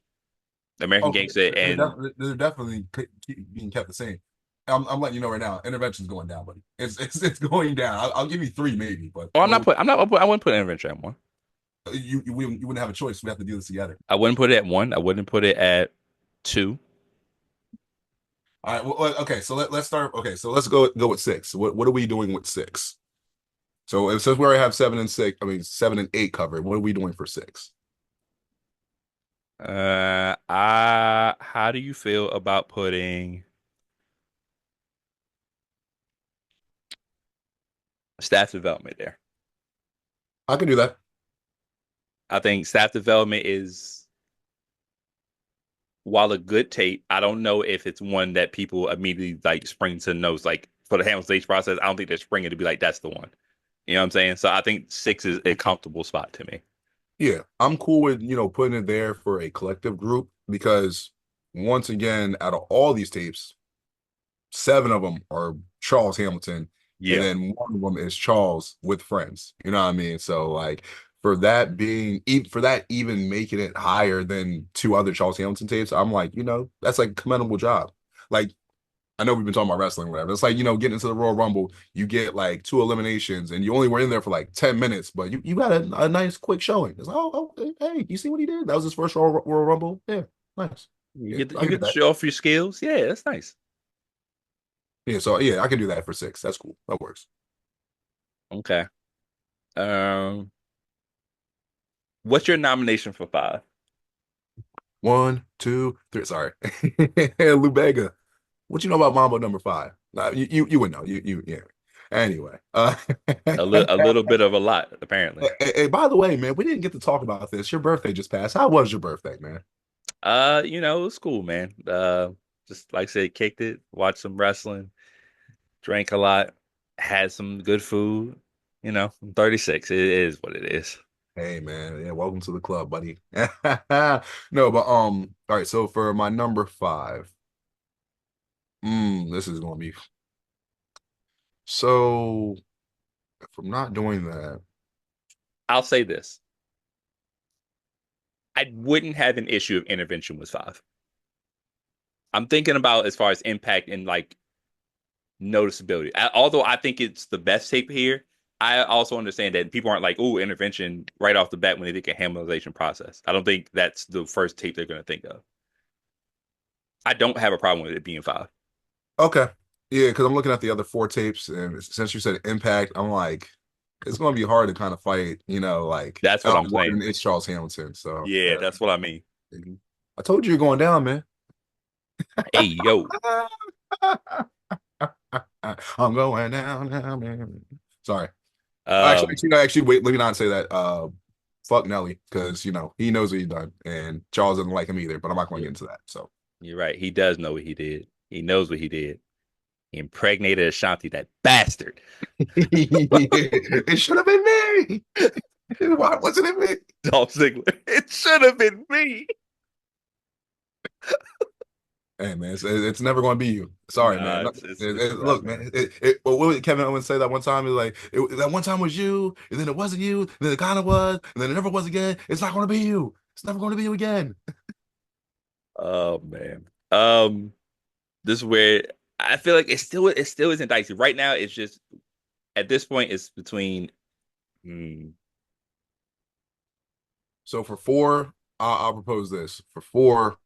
American Okay. Gangster and They're definitely being kept the same. I'm letting you know right now. Intervention's going down, buddy. It's going down. I'll give you three maybe, but oh, those I wouldn't put Intervention at one. you wouldn't have a choice. We have to do this together. I wouldn't put it at one. I wouldn't put it at two. All right. Well, okay. So let's start. Okay. So let's go with six. What are we doing with six? So since we already have seven and six, I mean seven and eight covered. What are we doing for six? I how do you feel about putting staff development there? I can do that. I think staff development is, while a good tape, I don't know if it's one that people immediately like spring to notes. Like for the Hamiltonization process, I don't think they're springing to be like that's the one. You know what I'm saying? So I think six is a comfortable spot to me. Yeah, I'm cool with putting it there for a collective group because once again, out of all these tapes, seven of them are Charles Hamilton, and Yeah. then one of them is Charles with friends. You know what I mean? So like for that being for that even making it higher than two other Charles Hamilton tapes, I'm like, that's like a commendable job. Like I know we've been talking about wrestling, whatever. It's like, getting into the Royal Rumble, you get like two eliminations and you only were in there for like 10 minutes, but you got a nice quick showing. It's like, oh, hey, you see what he did? That was his first Royal Rumble. Yeah, nice. You Yeah, get I you can do get to that. show off your skills. Yeah, that's nice. Yeah, so yeah, I can do that for six. That's cool. That works. Okay. Um, what's your nomination for five? One, two, three. Sorry. Lou Bega. What you know about Mambo number five? You would know. Yeah. Anyway. A little bit of a lot, apparently. Hey, by the way, man, we didn't get to talk about this. Your birthday just passed. How was your birthday, man? It was cool, man. Just like I said, kicked it, watched some wrestling, drank a lot, had some good food. I'm 36. It is what it is. Hey man, yeah, welcome to the club, buddy. No, but all right, so for my number five, this is gonna be so if I'm not doing that, I'll say this. I wouldn't have an issue if intervention was five. I'm thinking about as far as impact and like noticeability. Although I think it's the best tape here, I also understand that people aren't like, "Oh, intervention" right off the bat when they think of Hamiltonization process. I don't think that's the first tape they're going to think of. I don't have a problem with it being five. okay. Yeah, because I'm looking at the other four tapes, and since you said impact, I'm like, it's gonna be hard to kind of fight, like That's what I'm one saying. and it's Charles Hamilton. So Yeah, yeah. that's what I mean. I told you you're going down, man. Hey, yo, I'm going down now, man. Sorry. Um, Actually, wait. Let me not say that. Fuck Nelly, because he knows what he done, and Charles doesn't like him either. But I'm not going to you're, get into that. So you're right. He does know what he did. He knows what he did. He impregnated Ashanti, that bastard. it should have been me. Why wasn't it me? Dolph Ziggler. It should have been me. Hey man, it's never going to be you. Sorry, Nah, man. it's Look, not. man. What did Kevin Owens say that one time? It was like that one time was you, and then it wasn't you, and then it kind of was, and then it never was again. It's not going to be you. It's never going to be you again. Oh man. This is where I feel like it still isn't dicey. Right now, it's just at this point it's between hmm, So for four, I'll propose this. For four,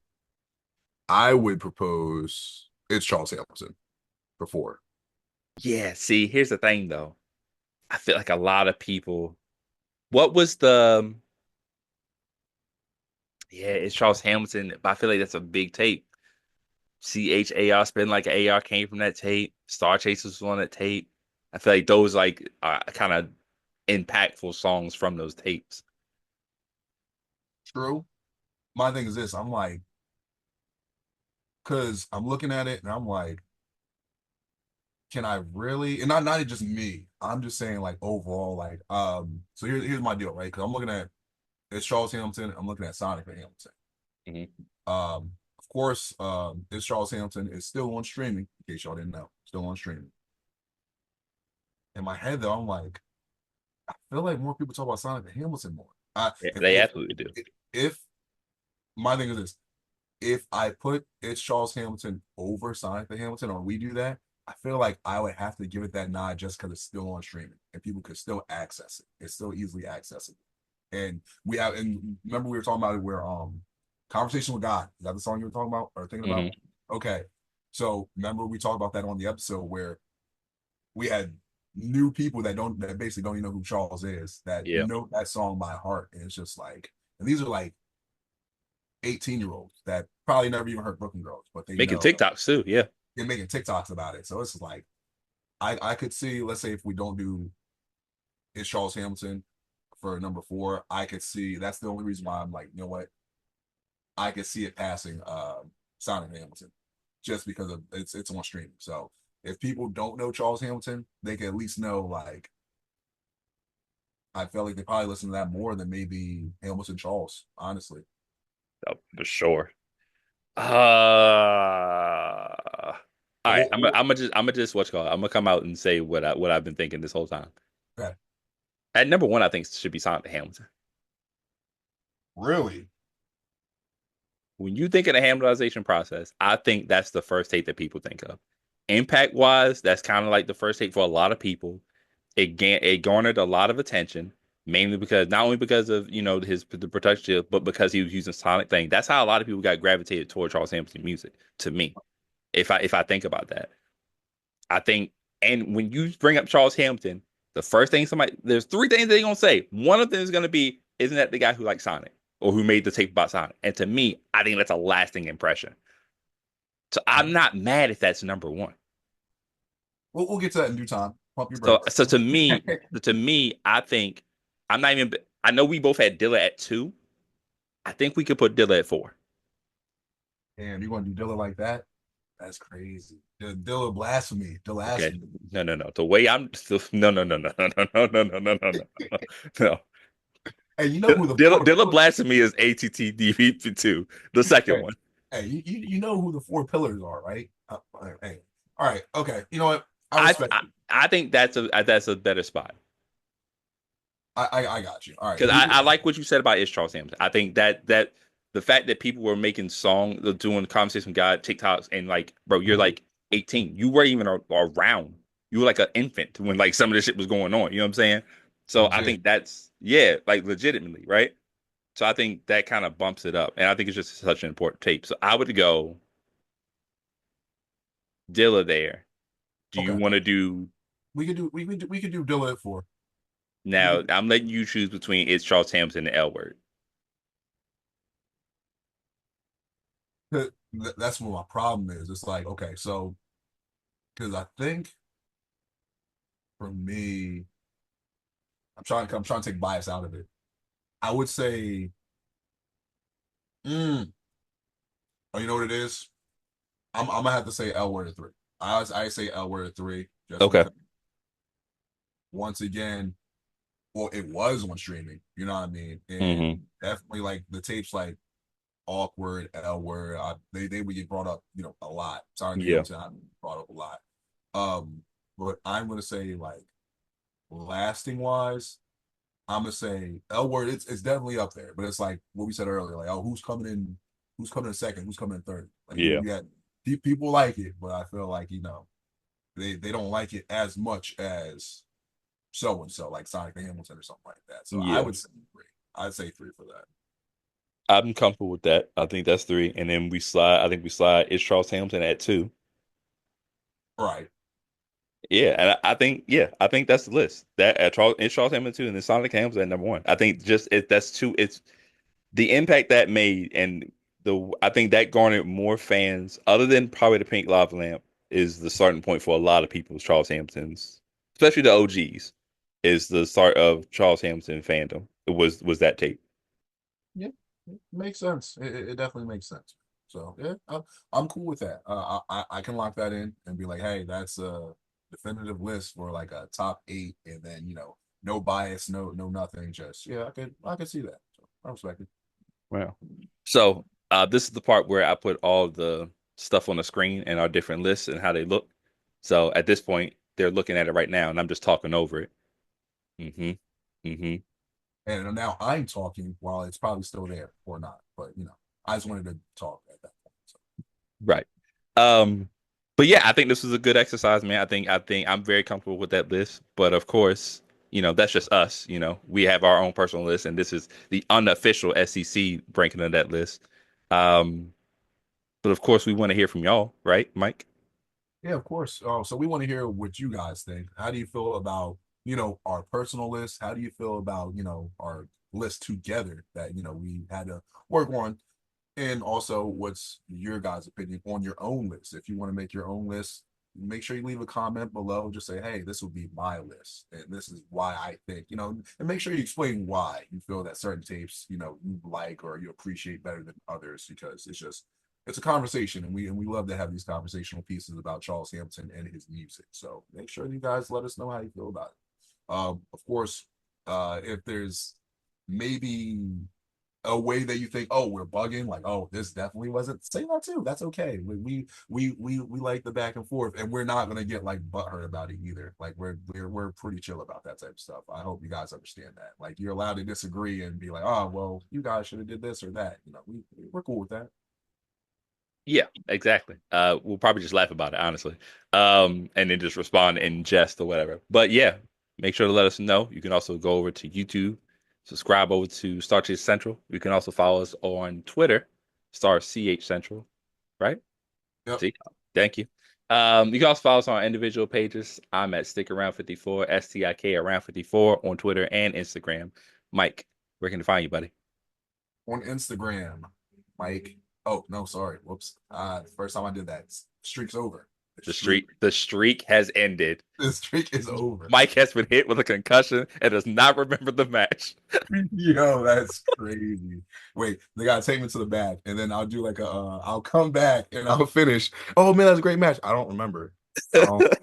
I would propose it's Charles Hamilton for four. yeah, see, here's the thing though. I feel like a lot of people what was the yeah, it's Charles Hamilton, but I feel like that's a big tape. CHAR Spin Like an AR came from that tape. StarCHaser was on that tape. I feel like those like are kind of impactful songs from those tapes. True. My thing is this. I'm like, because I'm looking at it and I'm like, can I really? And not just me. I'm just saying like overall, like So here's my deal, right? Because I'm looking at it's Charles Hamilton. I'm looking at Sonic and Hamilton. Hmm. Of course, it's Charles Hamilton is still on streaming. In case y'all didn't know, still on streaming. In my head though, I'm like, I feel like more people talk about Sonic and Hamilton more. I Yeah, they absolutely do. if my thing is this, if I put it's Charles Hamilton over Sonic the Hamilton, or we do that, I feel like I would have to give it that nod just because it's still on streaming and people could still access it. It's still easily accessible. And remember we were talking about it where Conversation with God. Is that the song you were talking about or thinking about? Hmm. Okay. So remember we talked about that on the episode where we had new people that basically don't even know who Charles is that Yeah. know that song by heart. And it's just like, and these are like 18-year-olds that probably never even heard Brooklyn Girls, but they Making know TikToks too. Yeah. they're making TikToks about it. So it's like I could see, let's say if we don't do it's Charles Hamilton for number four, I could see that's the only reason why I'm like, you know what? I could see it passing Sonic Hamilton just because of it's on streaming. So if people don't know Charles Hamilton, they can at least know like I felt like they probably listen to that more than maybe Hamilton Charles, honestly. Oh, for sure. All right. I'm gonna just what's called. I'm gonna come out and say what I've been thinking this whole time. Okay. At number one, I think should be Sonic Hamilton. Really? When you think of the Hamiltonization process, I think that's the first tape that people think of. Impact wise, that's kind of like the first tape for a lot of people. It garnered a lot of attention, mainly because not only because of the production, but because he was using Sonic thing. That's how a lot of people got gravitated toward Charles Hamilton music. To me, if I think about that, I think, and when you bring up Charles Hamilton, the first thing there's three things they're gonna say. One of them is gonna be, "Isn't that the guy who likes Sonic or who made the tape about Sonic?" And to me, I think that's a lasting impression. So I'm not mad if that's number one. We'll get to that in due time. Pump your So brakes. so to me, I think I'm not even. I know we both had Dilla at two. I think we could put Dilla at four. And you're going to do Dilla like that? That's crazy. Dilla blasphemy. Okay. Blasphemy. No, no, no. The way I'm still no, no, no, no, no, no, no, no, no, no, no, no, no. Hey, you know who the four Dilla pillars? Blasphemy is ATTDV2, the second Hey, one. hey, you know who the four pillars are, right? Hey, all right, okay. You know what? I I respect I, you. I think that's a better spot I got you. All right. because I like what you said about Is Charles Hamilton. I think that the fact that people were making songs, doing conversation with God, TikToks, and like, bro, you're like 18. You weren't even around. You were like an infant when like some of this shit was going on. You know what I'm saying? So I Legit. think that's yeah, like legitimately, right? So I think that kind of bumps it up, and I think it's just such an important tape. So I would go Dilla there. Do you Okay. want to do We could do Dilla at four. We now? could I'm letting you choose between It's Charles Hamilton and L Word. that's what my problem is. It's like, okay, so because I think For me, I'm trying to take bias out of it. I would say, mm, oh, you know what it is? I'm gonna have to say L Word 3. I say L Word 3 just Okay. because once again, well, it was on streaming, you know what I mean? And Hmm. definitely like the tapes like Awkward, L Word, they would get brought up, a lot. Sonic the Yeah. Hamilton I brought up a lot. Um, but I'm gonna say like lasting wise, I'm gonna say L Word. It's definitely up there, but it's like what we said earlier. Like, oh, who's coming in second? Who's coming in third? Like Yeah. you got people like it, but I feel like they don't like it as much as so and so, like Sonic the Hamilton or something like that. So I Yeah. would say three. I'd say three for that. I'm comfortable with that. I think that's three. And then we slide, I think we slide is Charles Hamilton at two. Right. Yeah, and I think that's the list. That at Charles it's Charles Hamilton two, and then Sonic Hamilton at number one. I think just that's two. It's the impact that made, and the I think that garnered more fans, other than probably the Pink Lava Lamp, is the starting point for a lot of people. Charles Hamilton's, especially the OGs, is the start of Charles Hamilton fandom. It was that tape. Yeah, it makes sense. It definitely makes sense. So yeah, I'm cool with that. I can lock that in and be like, hey, that's a definitive list for like a top eight, and then no bias, no nothing. Just yeah, I could see that. So I respect it. Wow. So this is the part where I put all the stuff on the screen and our different lists and how they look. So at this point, they're looking at it right now, and I'm just talking over it. Hmm. Hmm. And now I'm talking while it's probably still there or not, but I just wanted to talk at that point. So. Right. Um, but yeah, I think this was a good exercise, man. I think I'm very comfortable with that list. But of course, that's just us. We have our own personal list, and this is the unofficial SEC ranking of that list. Um, but of course, we want to hear from y'all, right, Mike? Yeah, of course. So we want to hear what you guys think. How do you feel about, our personal list? How do you feel about, our list together that, we had to work on? And also, what's your guys' opinion on your own list? If you want to make your own list, make sure you leave a comment below. Just say, hey, this will be my list. And this is why I think, and make sure you explain why you feel that certain tapes, you like or you appreciate better than others, because it's a conversation, and we love to have these conversational pieces about Charles Hampton and his music. So make sure you guys let us know how you feel about it. Of course, if there's maybe a way that you think, oh, we're bugging, like, oh, this definitely wasn't, say that too. That's okay. We like the back and forth, and we're not gonna get like butthurt about it either. Like we're pretty chill about that type of stuff. I hope you guys understand that. Like you're allowed to disagree and be like, oh, well, you guys should have did this or that. We're cool with that. Yeah, exactly. We'll probably just laugh about it, honestly, and then just respond in jest or whatever. But yeah, make sure to let us know. You can also go over to YouTube, subscribe over to StarCHaser Central. You can also follow us on Twitter, StarCH Central, right? Yep. See, thank you. You can also follow us on our individual pages. I'm at Stick Around 54, STIK Around 54 on Twitter and Instagram. Mike, where can I find you, buddy? On Instagram, Mike. Oh no, sorry. Whoops. First time I did that. Streak's over. The The streak. streak, the streak has ended. The streak is over. Mike has been hit with a concussion and does not remember the match. Yo, that's crazy. Wait, they gotta take me to the back, and then I'll do like I'll come back and I'll finish. Oh man, that's a great match. I don't remember. I don't.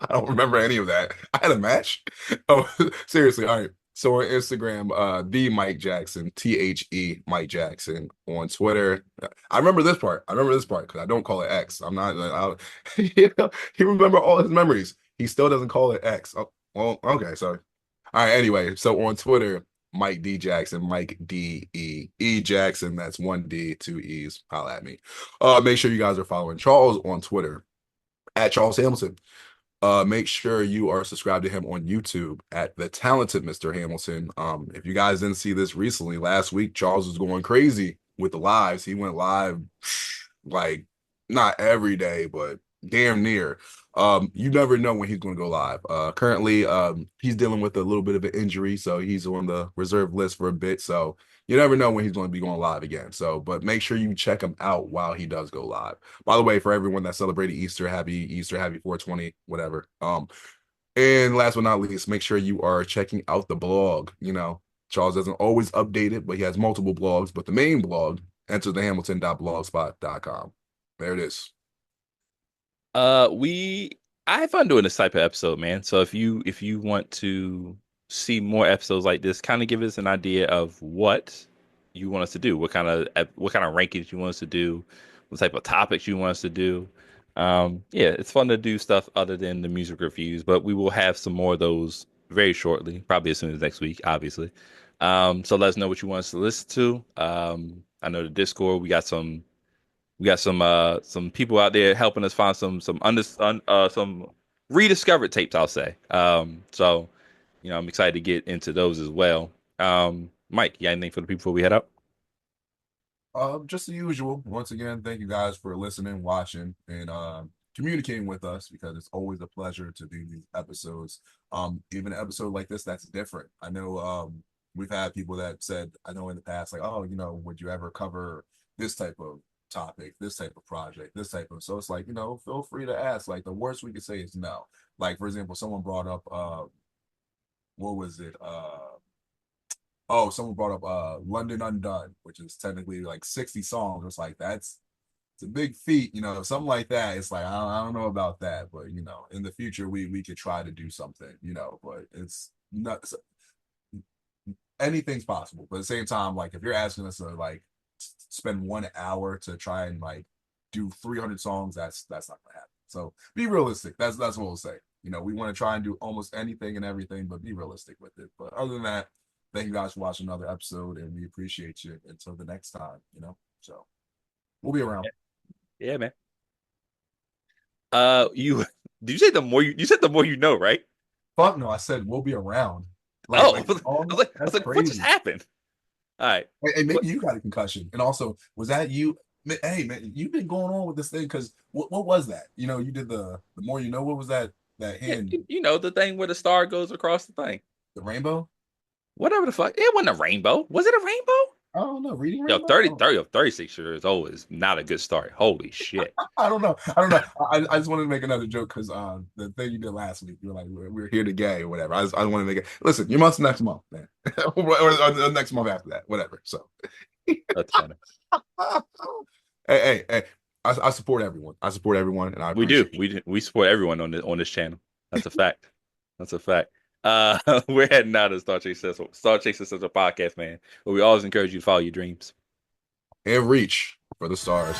I don't remember any of that. I had a match. Oh, seriously. All right. So on Instagram, the Mike Jackson, Mike Jackson. On Twitter, I remember this part. I remember this part because I don't call it X. I'm not. He remember all his memories. He still doesn't call it X. Oh, well, okay. So all right, anyway, so on Twitter, Mike D Jackson, Mike D Jackson. That's one D, two E's. Holla at me. Make sure you guys are following Charles on Twitter at Charles Hamilton. Make sure you are subscribed to him on YouTube at the talented Mr. Hamilton. If you guys didn't see this recently, last week Charles was going crazy with the lives. He went live like not every day, but damn near. You never know when he's going to go live. Currently, he's dealing with a little bit of an injury, so he's on the reserve list for a bit. So you never know when he's going to be going live again. So, but make sure you check him out while he does go live. By the way, for everyone that celebrated Easter, happy Easter, happy 420, whatever. And last but not least, make sure you are checking out the blog. Charles doesn't always update it, but he has multiple blogs. But the main blog, enter the hamilton.blogspot.com. There it is. We I have fun doing this type of episode, man. So if you want to see more episodes like this, kind of give us an idea of what you want us to do, what kind of rankings you want us to do, what type of topics you want us to do. Yeah, it's fun to do stuff other than the music reviews, but we will have some more of those very shortly, probably as soon as next week, obviously. So let us know what you want us to listen to. I know the Discord, we got some people out there helping us find some rediscovered tapes, I'll say. I'm excited to get into those as well. Mike, you got anything for the people before we head out? Just the usual. Once again, thank you guys for listening, watching, and communicating with us because it's always a pleasure to do these episodes. Even an episode like this that's different. I know we've had people that said, I know in the past, like, oh, would you ever cover this type of topic, this type of project, this type of so it's like, feel free to ask. Like the worst we could say is no. Like, for example, someone brought up what was it? Oh, someone brought up London Undone, which is technically like 60 songs. It's like it's a big feat, something like that. It's like I don't know about that, but in the future we could try to do something, but it's not anything's possible. But at the same time, like if you're asking us to like spend 1 hour to try and like do 300 songs, that's not gonna happen. So be realistic. That's what we'll say. We want to try and do almost anything and everything, but be realistic with it. But other than that, thank you guys for watching another episode, and we appreciate you until the next time. So we'll be around. Yeah, man. You did you say you said the more you know, right? Fuck no, I said we'll be around. Like Oh, like I was oh, like, I was that's like, what just crazy. happened? All right. Hey, What? maybe you got a concussion. And also, was that you? Hey man, you've been going on with this thing because what was that? You did the more you know. What was that Yeah, hand? you know the thing where the star goes across the thing. The rainbow? Whatever the fuck. It wasn't a rainbow. Was it a rainbow? I don't know. Reading Yo, rainbow? 36 years old is not a good start. Holy shit. I don't know. I don't know. I just wanted to make another joke because the thing you did last week, you were like, we're here to gay or whatever. I want to make it. Listen, you must next month, man, or next month after that, whatever. So, That's funny. hey. I support everyone. I support everyone, and I We do. appreciate you. We support everyone on this channel. That's a fact. That's a fact. We're heading out of Star Chase Central. Star Chase is such a podcast, man. But we always encourage you to follow your dreams. And reach for the stars.